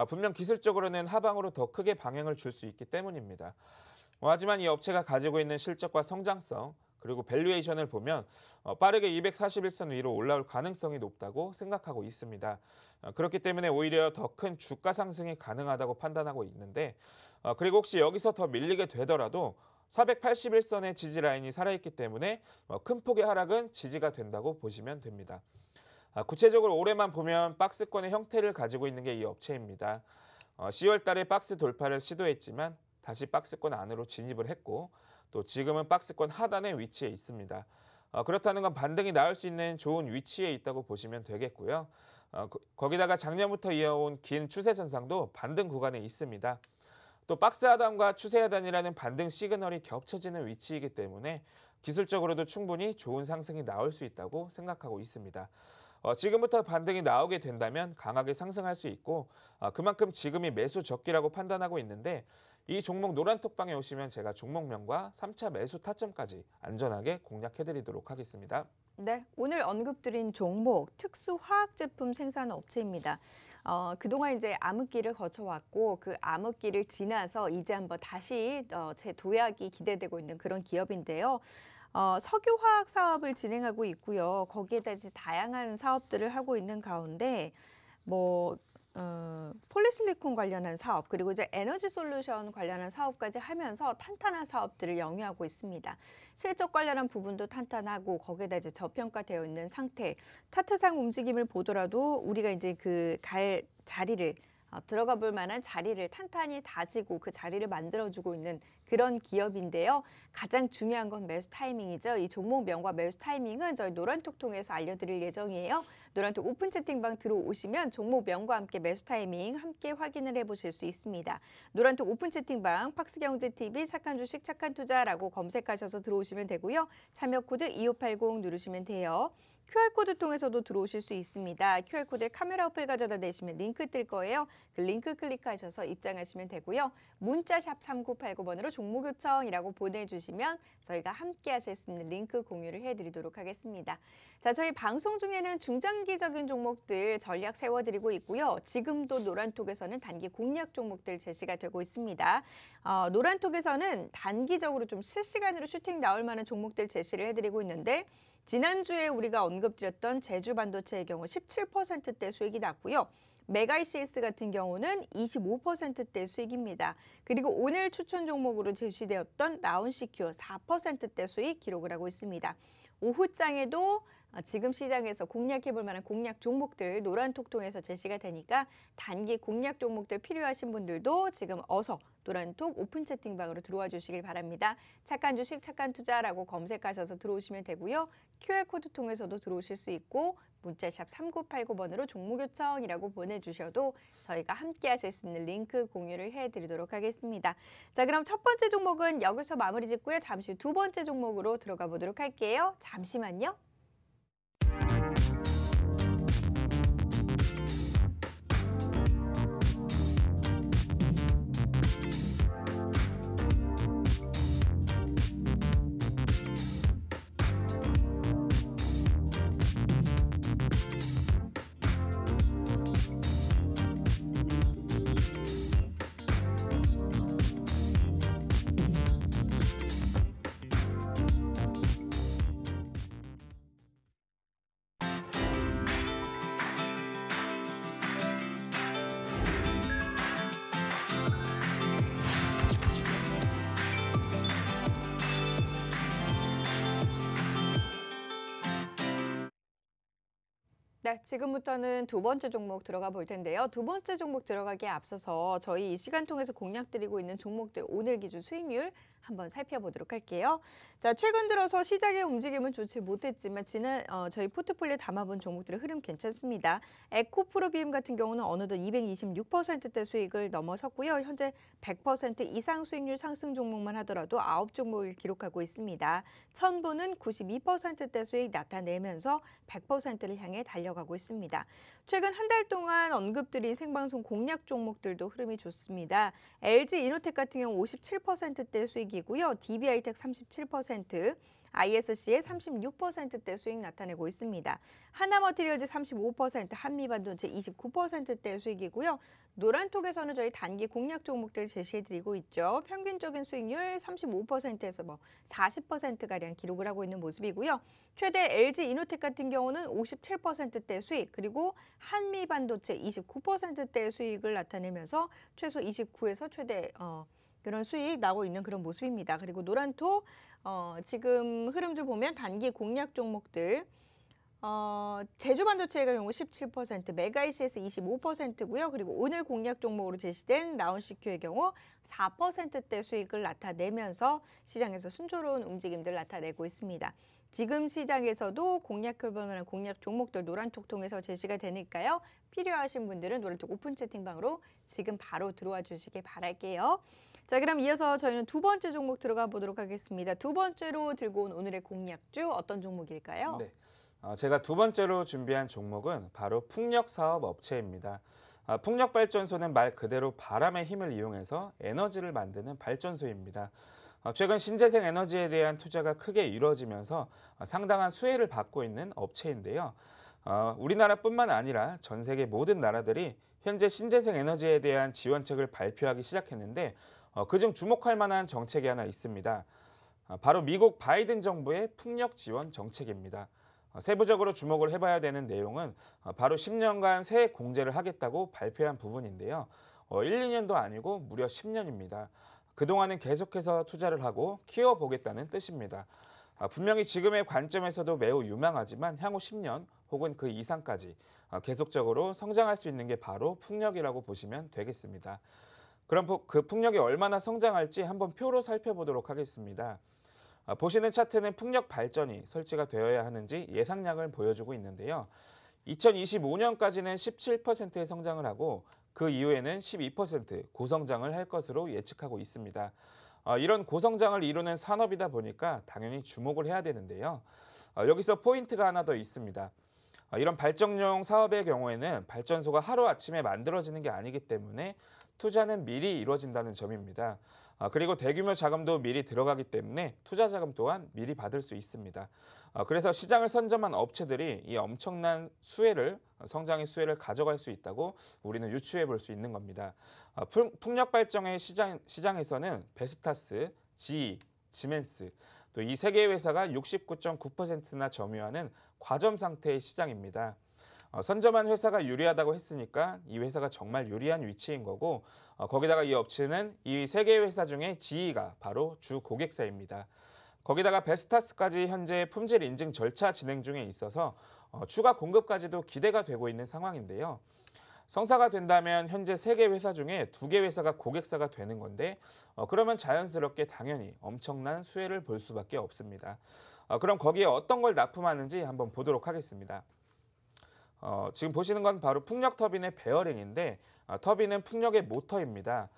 분명 기술적으로는 하방으로 더 크게 방향을 줄 수 있기 때문입니다. 하지만 이 업체가 가지고 있는 실적과 성장성 그리고 밸류에이션을 보면 빠르게 241선 위로 올라올 가능성이 높다고 생각하고 있습니다. 그렇기 때문에 오히려 더 큰 주가 상승이 가능하다고 판단하고 있는데 그리고 혹시 여기서 더 밀리게 되더라도 481선의 지지 라인이 살아있기 때문에 큰 폭의 하락은 지지가 된다고 보시면 됩니다. 구체적으로 올해만 보면 박스권의 형태를 가지고 있는 게 이 업체입니다. 10월 달에 박스 돌파를 시도했지만 다시 박스권 안으로 진입을 했고 또 지금은 박스권 하단에 위치해 있습니다. 그렇다는 건 반등이 나올 수 있는 좋은 위치에 있다고 보시면 되겠고요. 거기다가 작년부터 이어온 긴 추세선상도 반등 구간에 있습니다. 또 박스 하단과 추세 하단이라는 반등 시그널이 겹쳐지는 위치이기 때문에 기술적으로도 충분히 좋은 상승이 나올 수 있다고 생각하고 있습니다. 지금부터 반등이 나오게 된다면 강하게 상승할 수 있고 그만큼 지금이 매수 적기라고 판단하고 있는데 이 종목 노란톡방에 오시면 제가 종목명과 3차 매수 타점까지 안전하게 공략해드리도록 하겠습니다. 네, 오늘 언급드린 종목 특수화학제품 생산 업체입니다. 그동안 이제 암흑기를 거쳐왔고 그 암흑기를 지나서 이제 한번 다시 재도약이 기대되고 있는 그런 기업인데요. 석유화학 사업을 진행하고 있고요. 거기에다 이제 다양한 사업들을 하고 있는 가운데 뭐 폴리실리콘 관련한 사업 그리고 이제 에너지 솔루션 관련한 사업까지 하면서 탄탄한 사업들을 영위하고 있습니다. 실적 관련한 부분도 탄탄하고 거기에다 이제 저평가되어 있는 상태. 차트상 움직임을 보더라도 우리가 이제 그 갈 자리를 들어가 볼 만한 자리를 탄탄히 다지고 그 자리를 만들어주고 있는 그런 기업인데요. 가장 중요한 건 매수 타이밍이죠. 이 종목명과 매수 타이밍은 저희 노란톡 통해서 알려드릴 예정이에요. 노란톡 오픈 채팅방 들어오시면 종목명과 함께 매수 타이밍 함께 확인을 해보실 수 있습니다. 노란톡 오픈 채팅방 팍스경제TV 착한 주식 착한 투자라고 검색하셔서 들어오시면 되고요. 참여 코드 2580 누르시면 돼요. QR코드 통해서도 들어오실 수 있습니다. QR코드에 카메라 어플 가져다 대시면 링크 뜰 거예요. 그 링크 클릭하셔서 입장하시면 되고요. 문자샵 3989번으로 종목 요청이라고 보내주시면 저희가 함께 하실 수 있는 링크 공유를 해드리도록 하겠습니다. 자, 저희 방송 중에는 중장기적인 종목들 전략 세워드리고 있고요. 지금도 노란톡에서는 단기 공략 종목들 제시가 되고 있습니다. 노란톡에서는 단기적으로 좀 실시간으로 슈팅 나올 만한 종목들 제시를 해드리고 있는데 지난주에 우리가 언급드렸던 제주반도체의 경우 17%대 수익이 났고요. 메가이시스 같은 경우는 25%대 수익입니다. 그리고 오늘 추천 종목으로 제시되었던 라운시큐어 4%대 수익 기록을 하고 있습니다. 오후장에도 지금 시장에서 공략해볼 만한 공략 종목들 노란톡 통해서 제시가 되니까 단기 공략 종목들 필요하신 분들도 지금 어서 노란톡 오픈 채팅방으로 들어와 주시길 바랍니다. 착한 주식 착한 투자라고 검색하셔서 들어오시면 되고요. QR코드 통해서도 들어오실 수 있고 문자샵 3989번으로 종목 요청이라고 보내주셔도 저희가 함께 하실 수 있는 링크 공유를 해드리도록 하겠습니다. 자, 그럼 첫 번째 종목은 여기서 마무리 짓고요. 잠시 후 두 번째 종목으로 들어가 보도록 할게요. 잠시만요. 네, 지금부터는 두 번째 종목 들어가 볼 텐데요. 두 번째 종목 들어가기에 앞서서 저희 이 시간 통해서 공략드리고 있는 종목들 오늘 기준 수익률 한번 살펴보도록 할게요. 자, 최근 들어서 시장의 움직임은 좋지 못했지만 저희 포트폴리오에 담아본 종목들의 흐름 괜찮습니다. 에코프로비움 같은 경우는 어느덧 226%대 수익을 넘어섰고요. 현재 100% 이상 수익률 상승 종목만 하더라도 9종목을 기록하고 있습니다. 천보는 92%대 수익 나타내면서 100%를 향해 달려가고 있습니다. 최근 한 달 동안 언급드린 생방송 공략 종목들도 흐름이 좋습니다. LG이노텍 같은 경우 57%대 수익이고요. DB하이텍 37%, ISC의 36%대 수익 나타내고 있습니다. 하나머티리얼즈 35%, 한미반도체 29%대 수익이고요. 노란톡에서는 저희 단기 공략 종목들 제시해드리고 있죠. 평균적인 수익률 35%에서 40%가량 기록을 하고 있는 모습이고요. 최대 LG이노텍 같은 경우는 57%대 수익, 그리고 한미반도체 29%대 수익을 나타내면서 최소 29에서 최대 그런 수익 나오고 있는 그런 모습입니다. 그리고 노란톡 지금 흐름들 보면 단기 공략 종목들 제주반도체의 경우 17%, 메가이시스 25%고요. 그리고 오늘 공략 종목으로 제시된 라운시큐의 경우 4%대 수익을 나타내면서 시장에서 순조로운 움직임들 나타내고 있습니다. 지금 시장에서도 공략해볼 만한 공략 종목들 노란톡 통해서 제시가 되니까요. 필요하신 분들은 노란톡 오픈 채팅방으로 지금 바로 들어와 주시길 바랄게요. 자, 그럼 이어서 저희는 두 번째 종목 들어가 보도록 하겠습니다. 두 번째로 들고 온 오늘의 공략주 어떤 종목일까요? 네. 제가 두 번째로 준비한 종목은 바로 풍력사업업체입니다. 풍력발전소는 말 그대로 바람의 힘을 이용해서 에너지를 만드는 발전소입니다. 최근 신재생 에너지에 대한 투자가 크게 이루어지면서 상당한 수혜를 받고 있는 업체인데요. 우리나라뿐만 아니라 전 세계 모든 나라들이 현재 신재생 에너지에 대한 지원책을 발표하기 시작했는데 그중 주목할 만한 정책이 하나 있습니다. 바로 미국 바이든 정부의 풍력 지원 정책입니다. 세부적으로 주목을 해봐야 되는 내용은 바로 10년간 세액 공제를 하겠다고 발표한 부분인데요. 1, 2년도 아니고 무려 10년입니다. 그동안은 계속해서 투자를 하고 키워보겠다는 뜻입니다. 분명히 지금의 관점에서도 매우 유망하지만 향후 10년 혹은 그 이상까지 계속적으로 성장할 수 있는 게 바로 풍력이라고 보시면 되겠습니다. 그럼 그 풍력이 얼마나 성장할지 한번 표로 살펴보도록 하겠습니다. 보시는 차트는 풍력 발전이 설치가 되어야 하는지 예상량을 보여주고 있는데요. 2025년까지는 17%의 성장을 하고 그 이후에는 12% 고성장을 할 것으로 예측하고 있습니다. 이런 고성장을 이루는 산업이다 보니까 당연히 주목을 해야 되는데요. 여기서 포인트가 하나 더 있습니다. 이런 발전용 사업의 경우에는 발전소가 하루아침에 만들어지는 게 아니기 때문에 투자는 미리 이루어진다는 점입니다. 그리고 대규모 자금도 미리 들어가기 때문에 투자 자금 또한 미리 받을 수 있습니다. 그래서 시장을 선점한 업체들이 이 엄청난 성장의 수혜를 가져갈 수 있다고 우리는 유추해 볼 수 있는 겁니다. 풍력 발전의 시장에서는 베스타스, GE, 지멘스 또 이 세 개의 회사가 69.9%나 점유하는 과점 상태의 시장입니다. 선점한 회사가 유리하다고 했으니까 이 회사가 정말 유리한 위치인 거고 거기다가 이 업체는 이 세 개의 회사 중에 GE가 바로 주 고객사입니다. 거기다가 베스타스까지 현재 품질 인증 절차 진행 중에 있어서 추가 공급까지도 기대가 되고 있는 상황인데요. 성사가 된다면 현재 3개 회사 중에 2개 회사가 고객사가 되는 건데 그러면 자연스럽게 당연히 엄청난 수혜를 볼 수밖에 없습니다. 그럼 거기에 어떤 걸 납품하는지 한번 보도록 하겠습니다. 지금 보시는 건 바로 풍력 터빈의 베어링인데 터빈은 풍력의 모터입니다.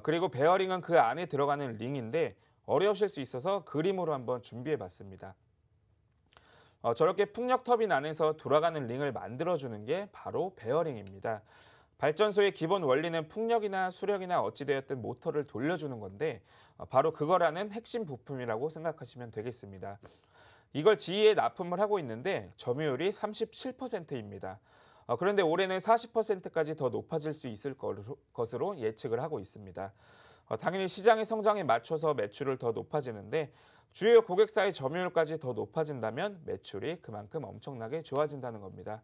그리고 베어링은 그 안에 들어가는 링인데 어려우실 수 있어서 그림으로 한번 준비해 봤습니다. 저렇게 풍력 터빈 안에서 돌아가는 링을 만들어주는 게 바로 베어링입니다. 발전소의 기본 원리는 풍력이나 수력이나 어찌되었든 모터를 돌려주는 건데 바로 그거라는 핵심 부품이라고 생각하시면 되겠습니다. 이걸 GE에 납품을 하고 있는데 점유율이 37%입니다. 그런데 올해는 40%까지 더 높아질 수 있을 것으로 예측을 하고 있습니다. 당연히 시장의 성장에 맞춰서 매출을 더 높아지는데 주요 고객사의 점유율까지 더 높아진다면 매출이 그만큼 엄청나게 좋아진다는 겁니다.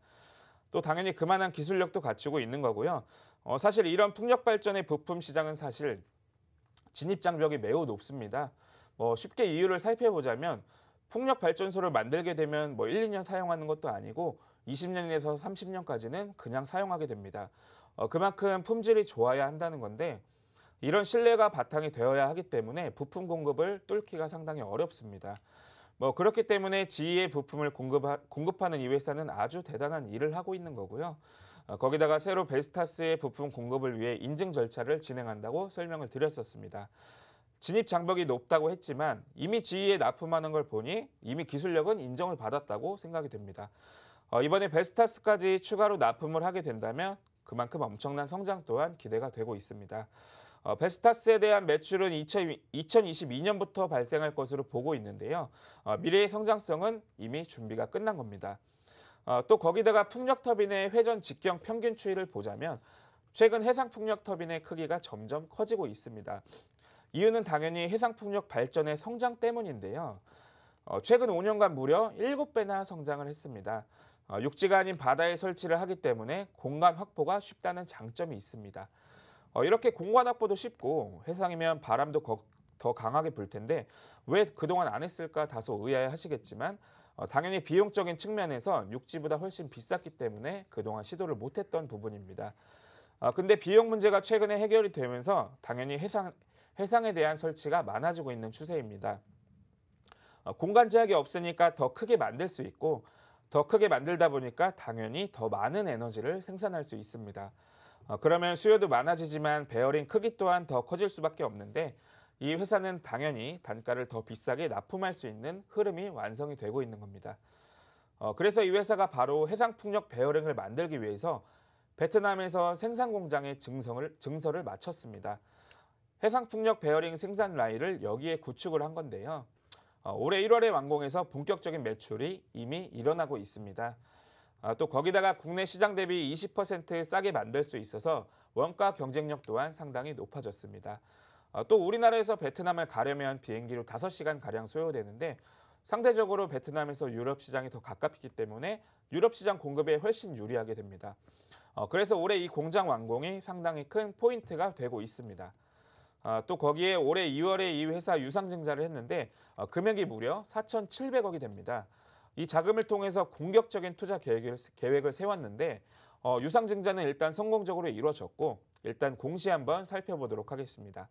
또 당연히 그만한 기술력도 갖추고 있는 거고요. 사실 이런 풍력 발전의 부품 시장은 사실 진입 장벽이 매우 높습니다. 쉽게 이유를 살펴보자면 풍력 발전소를 만들게 되면 1, 2년 사용하는 것도 아니고 20년에서 30년까지는 그냥 사용하게 됩니다. 그만큼 품질이 좋아야 한다는 건데 이런 신뢰가 바탕이 되어야 하기 때문에 부품 공급을 뚫기가 상당히 어렵습니다. 그렇기 때문에 GE의 부품을 공급하는 이 회사는 아주 대단한 일을 하고 있는 거고요. 거기다가 새로 베스타스의 부품 공급을 위해 인증 절차를 진행한다고 설명을 드렸었습니다. 진입 장벽이 높다고 했지만 이미 GE에 납품하는 걸 보니 이미 기술력은 인정을 받았다고 생각이 됩니다. 이번에 베스타스까지 추가로 납품을 하게 된다면 그만큼 엄청난 성장 또한 기대가 되고 있습니다. 베스타스에 대한 매출은 2022년부터 발생할 것으로 보고 있는데요. 미래의 성장성은 이미 준비가 끝난 겁니다. 또 거기다가 풍력 터빈의 회전 직경 평균 추이를 보자면 최근 해상 풍력 터빈의 크기가 점점 커지고 있습니다. 이유는 당연히 해상 풍력 발전의 성장 때문인데요. 최근 5년간 무려 7배나 성장을 했습니다. 육지가 아닌 바다에 설치를 하기 때문에 공간 확보가 쉽다는 장점이 있습니다. 이렇게 공간 확보도 쉽고 해상이면 바람도 더 강하게 불 텐데 왜 그동안 안 했을까 다소 의아해하시겠지만 당연히 비용적인 측면에서 육지보다 훨씬 비쌌기 때문에 그동안 시도를 못했던 부분입니다. 근데 비용 문제가 최근에 해결이 되면서 당연히 해상에 대한 설치가 많아지고 있는 추세입니다. 공간 제약이 없으니까 더 크게 만들 수 있고 더 크게 만들다 보니까 당연히 더 많은 에너지를 생산할 수 있습니다. 그러면 수요도 많아지지만 베어링 크기 또한 더 커질 수밖에 없는데 이 회사는 당연히 단가를 더 비싸게 납품할 수 있는 흐름이 완성이 되고 있는 겁니다. 그래서 이 회사가 바로 해상풍력 베어링을 만들기 위해서 베트남에서 생산 공장에 증서를 마쳤습니다. 해상풍력 베어링 생산 라인을 여기에 구축을 한 건데요. 올해 1월에 완공해서 본격적인 매출이 이미 일어나고 있습니다. 또 거기다가 국내 시장 대비 20% 싸게 만들 수 있어서 원가 경쟁력 또한 상당히 높아졌습니다. 또 우리나라에서 베트남을 가려면 비행기로 5시간가량 소요되는데 상대적으로 베트남에서 유럽 시장이 더 가깝기 때문에 유럽 시장 공급에 훨씬 유리하게 됩니다. 그래서 올해 이 공장 완공이 상당히 큰 포인트가 되고 있습니다. 또 거기에 올해 2월에 이 회사 유상증자를 했는데 금액이 무려 4,700억이 됩니다. 이 자금을 통해서 공격적인 투자 계획을 세웠는데 유상증자는 일단 성공적으로 이루어졌고 일단 공시 한번 살펴보도록 하겠습니다.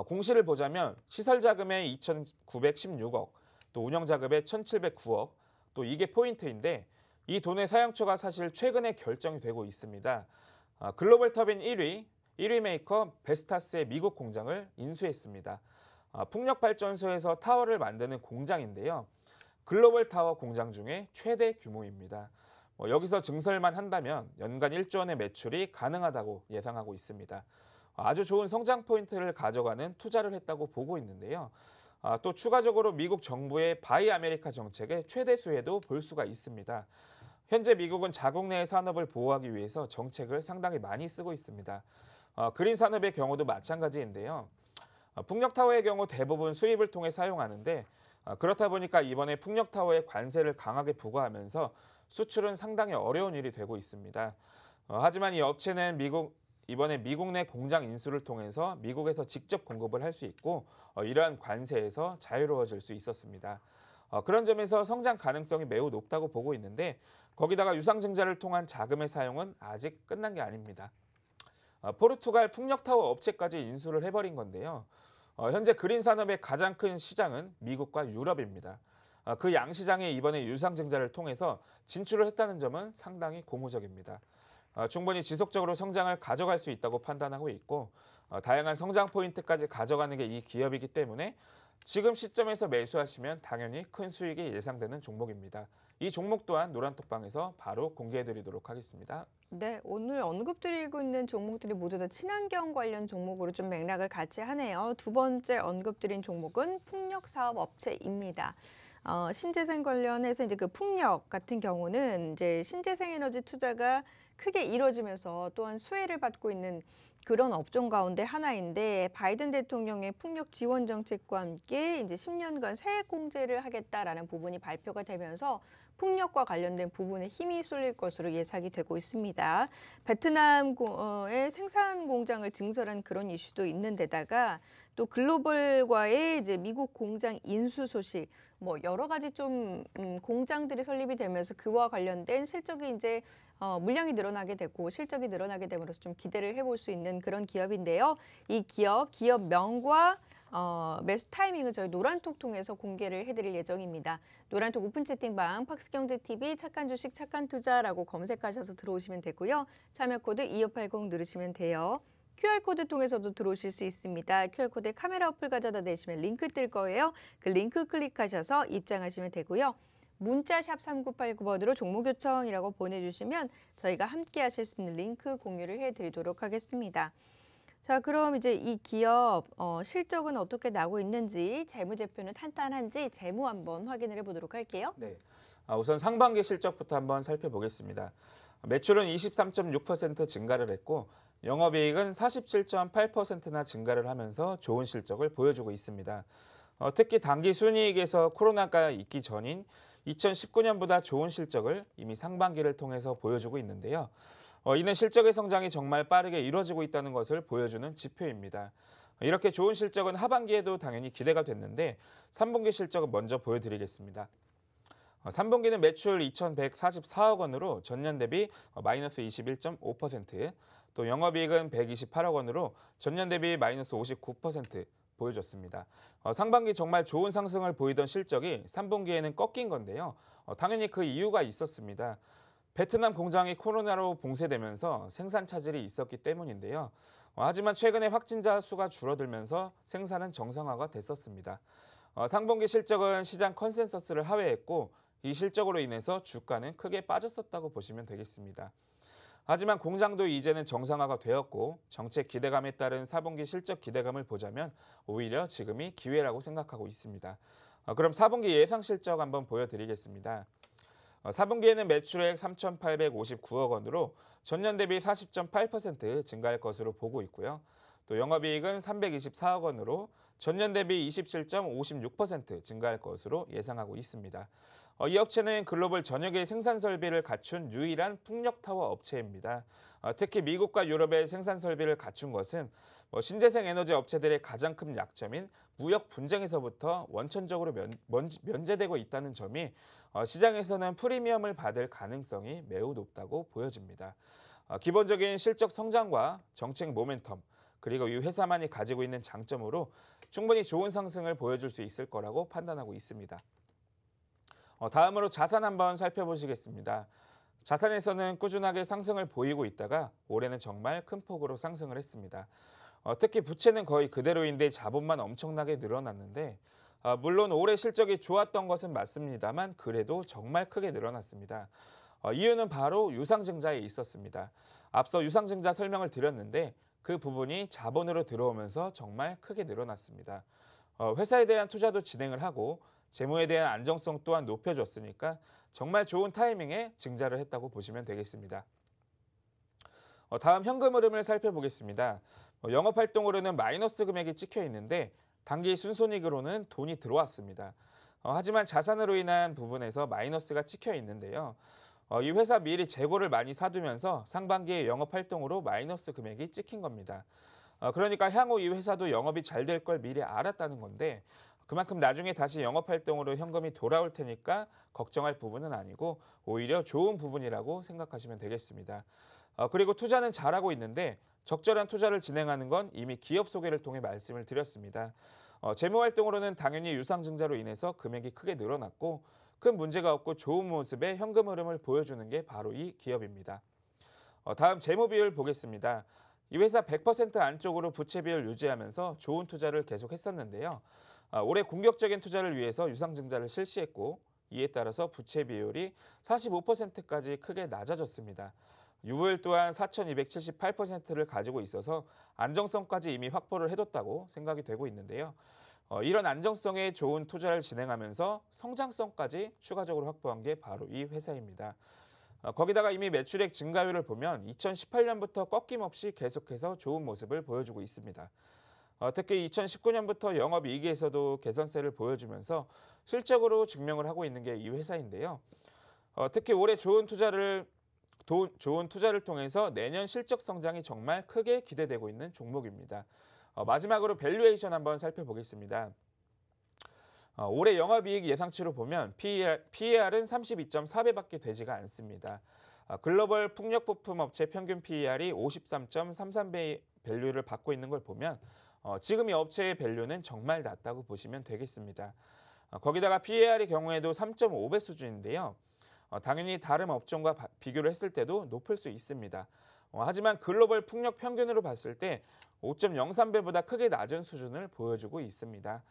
공시를 보자면 시설 자금의 2,916억, 또 운영 자금의 1,709억, 또 이게 포인트인데 이 돈의 사용처가 사실 최근에 결정이 되고 있습니다. 글로벌 터빈 1위 메이커 베스타스의 미국 공장을 인수했습니다. 풍력 발전소에서 타워를 만드는 공장인데요. 글로벌 타워 공장 중에 최대 규모입니다. 여기서 증설만 한다면 연간 1조 원의 매출이 가능하다고 예상하고 있습니다. 아주 좋은 성장 포인트를 가져가는 투자를 했다고 보고 있는데요. 또 추가적으로 미국 정부의 바이 아메리카 정책의 최대 수혜도 볼 수가 있습니다. 현재 미국은 자국 내의 산업을 보호하기 위해서 정책을 상당히 많이 쓰고 있습니다. 그린 산업의 경우도 마찬가지인데요. 풍력타워의 경우 대부분 수입을 통해 사용하는데 그렇다 보니까 이번에 풍력타워에 관세를 강하게 부과하면서 수출은 상당히 어려운 일이 되고 있습니다. 하지만 이 업체는 이번에 미국 내 공장 인수를 통해서 미국에서 직접 공급을 할 수 있고 이러한 관세에서 자유로워질 수 있었습니다. 그런 점에서 성장 가능성이 매우 높다고 보고 있는데 거기다가 유상증자를 통한 자금의 사용은 아직 끝난 게 아닙니다. 포르투갈 풍력타워 업체까지 인수를 해버린 건데요. 현재 그린 산업의 가장 큰 시장은 미국과 유럽입니다. 그 양시장에 이번에 유상증자를 통해서 진출을 했다는 점은 상당히 고무적입니다. 충분히 지속적으로 성장을 가져갈 수 있다고 판단하고 있고 다양한 성장 포인트까지 가져가는 게 이 기업이기 때문에 지금 시점에서 매수하시면 당연히 큰 수익이 예상되는 종목입니다. 이 종목 또한 노란톡방에서 바로 공개해드리도록 하겠습니다. 네, 오늘 언급드리고 있는 종목들이 모두 다 친환경 관련 종목으로 좀 맥락을 같이 하네요. 두 번째 언급드린 종목은 풍력사업 업체입니다. 신재생 관련해서 이제 그 풍력 같은 경우는 이제 신재생 에너지 투자가 크게 이뤄지면서 또한 수혜를 받고 있는 그런 업종 가운데 하나인데 바이든 대통령의 풍력 지원 정책과 함께 이제 10년간 세액 공제를 하겠다라는 부분이 발표가 되면서 풍력과 관련된 부분에 힘이 쏠릴 것으로 예상이 되고 있습니다. 베트남의 생산 공장을 증설한 그런 이슈도 있는 데다가 또 글로벌과의 이제 미국 공장 인수 소식, 뭐 여러 가지 좀 공장들이 설립이 되면서 그와 관련된 실적이 이제 물량이 늘어나게 되고 실적이 늘어나게 됨으로써 좀 기대를 해볼 수 있는 그런 기업인데요. 이 기업명과 매수 타이밍은 저희 노란톡 통해서 공개를 해드릴 예정입니다. 노란톡 오픈 채팅방 팍스경제TV 착한 주식 착한 투자라고 검색하셔서 들어오시면 되고요. 참여 코드 2580 누르시면 돼요. QR코드 통해서도 들어오실 수 있습니다. QR코드에 카메라 어플 가져다 대시면 링크 뜰 거예요. 그 링크 클릭하셔서 입장하시면 되고요. 문자 샵 3989번으로 종목 요청이라고 보내주시면 저희가 함께 하실 수 있는 링크 공유를 해드리도록 하겠습니다. 자, 그럼 이제 이 기업 실적은 어떻게 나고 있는지, 재무제표는 탄탄한지 재무 한번 확인을 해보도록 할게요. 네, 우선 상반기 실적부터 한번 살펴보겠습니다. 매출은 23.6% 증가를 했고 영업이익은 47.8%나 증가를 하면서 좋은 실적을 보여주고 있습니다. 특히 당기 순이익에서 코로나가 있기 전인 2019년보다 좋은 실적을 이미 상반기를 통해서 보여주고 있는데요. 이는 실적의 성장이 정말 빠르게 이루어지고 있다는 것을 보여주는 지표입니다. 이렇게 좋은 실적은 하반기에도 당연히 기대가 됐는데 3분기 실적을 먼저 보여드리겠습니다. 3분기는 매출 2,144억 원으로 전년 대비 마이너스 21.5%, 또 영업이익은 128억 원으로 전년 대비 마이너스 59%, 보여줬습니다. 상반기 정말 좋은 상승을 보이던 실적이 3분기에는 꺾인 건데요. 당연히 그 이유가 있었습니다. 베트남 공장이 코로나로 봉쇄되면서 생산 차질이 있었기 때문인데요. 하지만 최근에 확진자 수가 줄어들면서 생산은 정상화가 됐었습니다. 상분기 실적은 시장 컨센서스를 하회했고 이 실적으로 인해서 주가는 크게 빠졌었다고 보시면 되겠습니다. 하지만 공장도 이제는 정상화가 되었고 정책 기대감에 따른 4분기 실적 기대감을 보자면 오히려 지금이 기회라고 생각하고 있습니다. 그럼 4분기 예상 실적 한번 보여드리겠습니다. 4분기에는 매출액 3,859억 원으로 전년 대비 40.8% 증가할 것으로 보고 있고요. 또 영업이익은 324억 원으로 전년 대비 27.56% 증가할 것으로 예상하고 있습니다. 이 업체는 글로벌 전역의 생산 설비를 갖춘 유일한 풍력타워 업체입니다. 특히 미국과 유럽의 생산 설비를 갖춘 것은 신재생 에너지 업체들의 가장 큰 약점인 무역 분쟁에서부터 원천적으로 면제되고 있다는 점이 시장에서는 프리미엄을 받을 가능성이 매우 높다고 보여집니다. 기본적인 실적 성장과 정책 모멘텀, 그리고 이 회사만이 가지고 있는 장점으로 충분히 좋은 상승을 보여줄 수 있을 거라고 판단하고 있습니다. 다음으로 자산 한번 살펴보시겠습니다. 자산에서는 꾸준하게 상승을 보이고 있다가 올해는 정말 큰 폭으로 상승을 했습니다. 특히 부채는 거의 그대로인데 자본만 엄청나게 늘어났는데 물론 올해 실적이 좋았던 것은 맞습니다만 그래도 정말 크게 늘어났습니다. 이유는 바로 유상증자에 있었습니다. 앞서 유상증자 설명을 드렸는데 그 부분이 자본으로 들어오면서 정말 크게 늘어났습니다. 회사에 대한 투자도 진행을 하고 재무에 대한 안정성 또한 높여줬으니까 정말 좋은 타이밍에 증자를 했다고 보시면 되겠습니다. 다음 현금 흐름을 살펴보겠습니다. 영업활동으로는 마이너스 금액이 찍혀 있는데 단기 순손익으로는 돈이 들어왔습니다. 하지만 자산으로 인한 부분에서 마이너스가 찍혀 있는데요. 이 회사 미리 재고를 많이 사두면서 상반기에 영업활동으로 마이너스 금액이 찍힌 겁니다. 그러니까 향후 이 회사도 영업이 잘 될 걸 미리 알았다는 건데 그만큼 나중에 다시 영업활동으로 현금이 돌아올 테니까 걱정할 부분은 아니고 오히려 좋은 부분이라고 생각하시면 되겠습니다. 그리고 투자는 잘하고 있는데 적절한 투자를 진행하는 건 이미 기업 소개를 통해 말씀을 드렸습니다. 재무활동으로는 당연히 유상증자로 인해서 금액이 크게 늘어났고 큰 문제가 없고 좋은 모습의 현금 흐름을 보여주는 게 바로 이 기업입니다. 다음 재무 비율 보겠습니다. 이 회사 100% 안쪽으로 부채 비율 유지하면서 좋은 투자를 계속했었는데요. 올해 공격적인 투자를 위해서 유상증자를 실시했고 이에 따라서 부채 비율이 45%까지 크게 낮아졌습니다. 유보율 또한 4,278%를 가지고 있어서 안정성까지 이미 확보를 해뒀다고 생각이 되고 있는데요. 이런 안정성에 좋은 투자를 진행하면서 성장성까지 추가적으로 확보한 게 바로 이 회사입니다. 거기다가 이미 매출액 증가율을 보면 2018년부터 꺾임없이 계속해서 좋은 모습을 보여주고 있습니다. 특히 2019년부터 영업이익에서도 개선세를 보여주면서 실적으로 증명을 하고 있는 게 이 회사인데요. 특히 올해 좋은 투자를 통해서 내년 실적 성장이 정말 크게 기대되고 있는 종목입니다. 마지막으로 밸류에이션 한번 살펴보겠습니다. 올해 영업이익 예상치로 보면 PER은 32.4배밖에 되지가 않습니다. 글로벌 풍력부품 업체 평균 PER이 53.33배의 밸류를 받고 있는 걸 보면 지금 이 업체의 밸류는 정말 낮다고 보시면 되겠습니다. 거기다가 PER의 경우에도 3.5배 수준인데요. 당연히 다른 업종과 비교를 했을 때도 높을 수 있습니다. 하지만 글로벌 풍력 평균으로 봤을 때 5.03배보다 크게 낮은 수준을 보여주고 있습니다.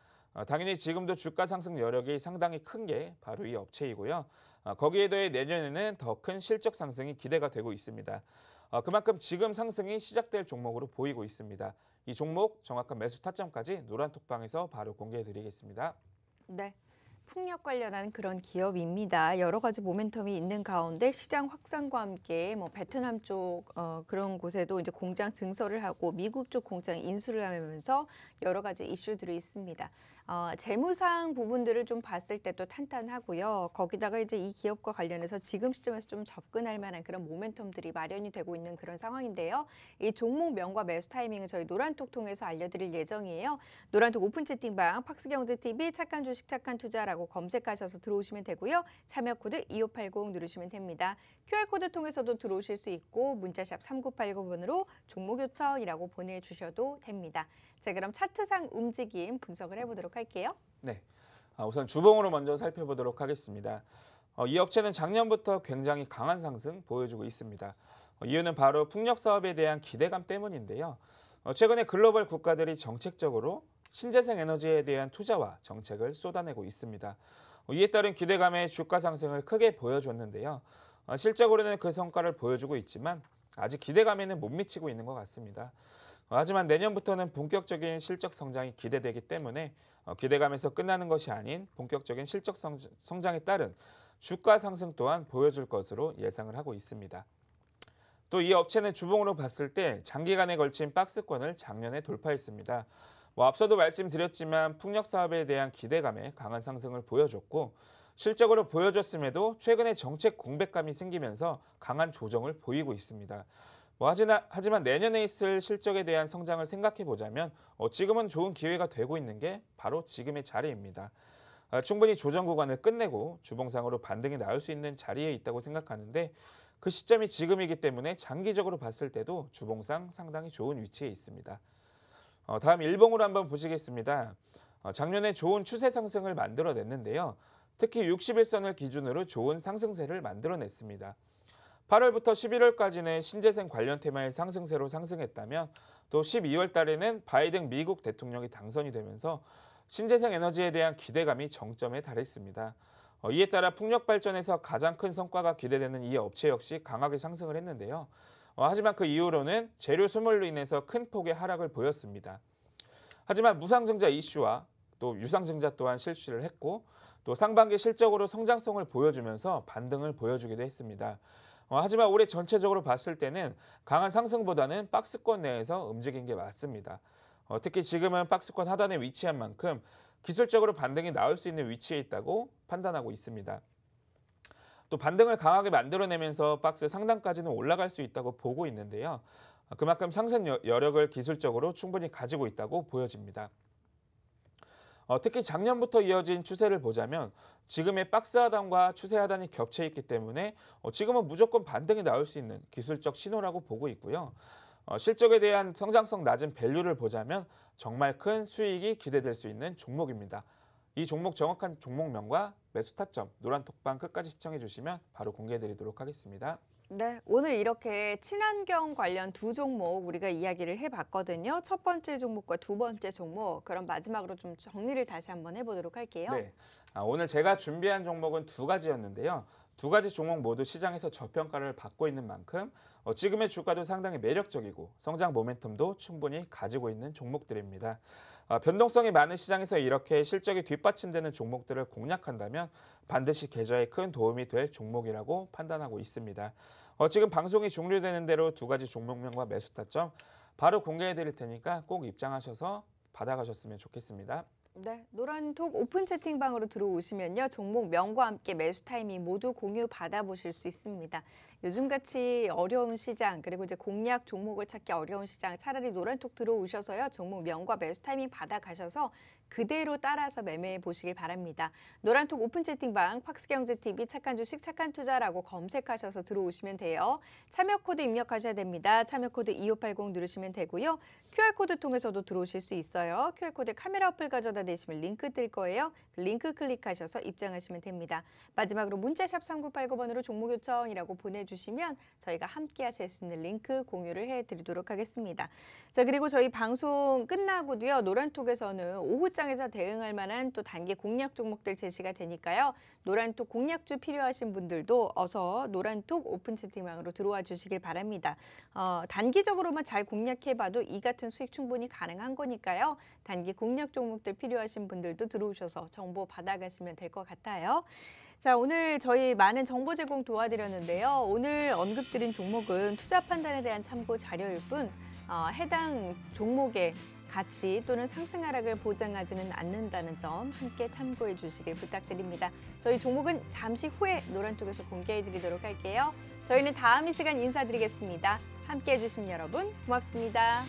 당연히 지금도 주가 상승 여력이 상당히 큰 게 바로 이 업체이고요. 거기에 더해 내년에는 더 큰 실적 상승이 기대가 되고 있습니다. 그만큼 지금 상승이 시작될 종목으로 보이고 있습니다. 이 종목 정확한 매수 타점까지 노란톡방에서 바로 공개해 드리겠습니다. 네. 풍력 관련한 그런 기업입니다. 여러 가지 모멘텀이 있는 가운데 시장 확산과 함께 베트남 쪽 그런 곳에도 이제 공장 증설을 하고 미국 쪽 공장 인수를 하면서 여러 가지 이슈들이 있습니다. 재무상 부분들을 좀 봤을 때 또 탄탄하고요. 거기다가 이제 이 기업과 관련해서 지금 시점에서 좀 접근할 만한 그런 모멘텀들이 마련이 되고 있는 그런 상황인데요. 이 종목명과 매수 타이밍은 저희 노란톡 통해서 알려드릴 예정이에요. 노란톡 오픈 채팅방 팍스경제TV 착한 주식 착한 투자라고 검색하셔서 들어오시면 되고요. 참여 코드 2580 누르시면 됩니다. QR코드 통해서도 들어오실 수 있고 문자샵 3989번으로 종목 요청이라고 보내주셔도 됩니다. 자, 그럼 차트상 움직임 분석을 해보도록 할게요. 네, 우선 주봉으로 먼저 살펴보도록 하겠습니다. 이 업체는 작년부터 굉장히 강한 상승 보여주고 있습니다. 이유는 바로 풍력 사업에 대한 기대감 때문인데요. 최근에 글로벌 국가들이 정책적으로 신재생 에너지에 대한 투자와 정책을 쏟아내고 있습니다. 이에 따른 기대감에 주가 상승을 크게 보여줬는데요. 실적으로는 그 성과를 보여주고 있지만 아직 기대감에는 못 미치고 있는 것 같습니다. 하지만 내년부터는 본격적인 실적 성장이 기대되기 때문에 기대감에서 끝나는 것이 아닌 본격적인 실적 성장에 따른 주가 상승 또한 보여줄 것으로 예상을 하고 있습니다. 또 이 업체는 주봉으로 봤을 때 장기간에 걸친 박스권을 작년에 돌파했습니다. 앞서도 말씀드렸지만 풍력 사업에 대한 기대감에 강한 상승을 보여줬고 실적으로 보여줬음에도 최근에 정책 공백감이 생기면서 강한 조정을 보이고 있습니다. 하지만 내년에 있을 실적에 대한 성장을 생각해 보자면 지금은 좋은 기회가 되고 있는 게 바로 지금의 자리입니다. 충분히 조정 구간을 끝내고 주봉상으로 반등이 나올 수 있는 자리에 있다고 생각하는데 그 시점이 지금이기 때문에 장기적으로 봤을 때도 주봉상 상당히 좋은 위치에 있습니다. 다음 일봉으로 한번 보시겠습니다. 작년에 좋은 추세 상승을 만들어냈는데요. 특히 60일선을 기준으로 좋은 상승세를 만들어냈습니다. 8월부터 11월까지는 신재생 관련 테마의 상승세로 상승했다면 또 12월 달에는 바이든 미국 대통령이 당선이 되면서 신재생 에너지에 대한 기대감이 정점에 달했습니다. 이에 따라 풍력 발전에서 가장 큰 성과가 기대되는 이 업체 역시 강하게 상승을 했는데요. 하지만 그 이후로는 재료 소멸로 인해서 큰 폭의 하락을 보였습니다. 하지만 무상증자 이슈와 또 유상증자 또한 실시를 했고 또 상반기 실적으로 성장성을 보여주면서 반등을 보여주기도 했습니다. 하지만 올해 전체적으로 봤을 때는 강한 상승보다는 박스권 내에서 움직인 게 맞습니다. 특히 지금은 박스권 하단에 위치한 만큼 기술적으로 반등이 나올 수 있는 위치에 있다고 판단하고 있습니다. 또 반등을 강하게 만들어내면서 박스 상단까지는 올라갈 수 있다고 보고 있는데요. 그만큼 상승 여력을 기술적으로 충분히 가지고 있다고 보여집니다. 특히 작년부터 이어진 추세를 보자면 지금의 박스 하단과 추세 하단이 겹쳐 있기 때문에 지금은 무조건 반등이 나올 수 있는 기술적 신호라고 보고 있고요. 실적에 대한 성장성 낮은 밸류를 보자면 정말 큰 수익이 기대될 수 있는 종목입니다. 이 종목 정확한 종목명과 매수 타점, 노란톡방 끝까지 시청해 주시면 바로 공개해 드리도록 하겠습니다. 네, 오늘 이렇게 친환경 관련 두 종목 우리가 이야기를 해봤거든요. 첫 번째 종목과 두 번째 종목, 그럼 마지막으로 좀 정리를 다시 한번 해보도록 할게요. 네, 오늘 제가 준비한 종목은 두 가지였는데요. 두 가지 종목 모두 시장에서 저평가를 받고 있는 만큼 지금의 주가도 상당히 매력적이고 성장 모멘텀도 충분히 가지고 있는 종목들입니다. 변동성이 많은 시장에서 이렇게 실적이 뒷받침되는 종목들을 공략한다면 반드시 계좌에 큰 도움이 될 종목이라고 판단하고 있습니다. 지금 방송이 종료되는 대로 두 가지 종목명과 매수 타점 바로 공개해 드릴 테니까 꼭 입장하셔서 받아가셨으면 좋겠습니다. 네, 노란톡 오픈 채팅방으로 들어오시면요. 종목명과 함께 매수 타이밍 모두 공유 받아보실 수 있습니다. 요즘같이 어려운 시장, 그리고 이제 공략 종목을 찾기 어려운 시장, 차라리 노란톡 들어오셔서요. 종목명과 매수 타이밍 받아가셔서 그대로 따라서 매매해 보시길 바랍니다. 노란톡 오픈 채팅방 팍스경제TV 착한 주식 착한 투자라고 검색하셔서 들어오시면 돼요. 참여 코드 입력하셔야 됩니다. 참여 코드 2580 누르시면 되고요. QR코드 통해서도 들어오실 수 있어요. QR코드 카메라 어플 가져다 대시면 링크 뜰 거예요. 그 링크 클릭하셔서 입장하시면 됩니다. 마지막으로 문자샵 3989번으로 종목 요청이라고 보내주시면 저희가 함께 하실 수 있는 링크 공유를 해드리도록 하겠습니다. 자, 그리고 저희 방송 끝나고도요. 노란톡에서는 오후장에서 대응할 만한 또 단기 공략 종목들 제시가 되니까요. 노란톡 공략주 필요하신 분들도 어서 노란톡 오픈 채팅방으로 들어와 주시길 바랍니다. 단기적으로만 잘 공략해봐도 이 같은 수익 충분히 가능한 거니까요. 단기 공략 종목들 필요하신 분들도 들어오셔서 정보 받아가시면 될 것 같아요. 자, 오늘 저희 많은 정보 제공 도와드렸는데요. 오늘 언급드린 종목은 투자 판단에 대한 참고 자료일 뿐 해당 종목의 가치 또는 상승 하락을 보장하지는 않는다는 점 함께 참고해 주시길 부탁드립니다. 저희 종목은 잠시 후에 노란톡에서 공개해 드리도록 할게요. 저희는 다음 이 시간 인사드리겠습니다. 함께 해주신 여러분 고맙습니다.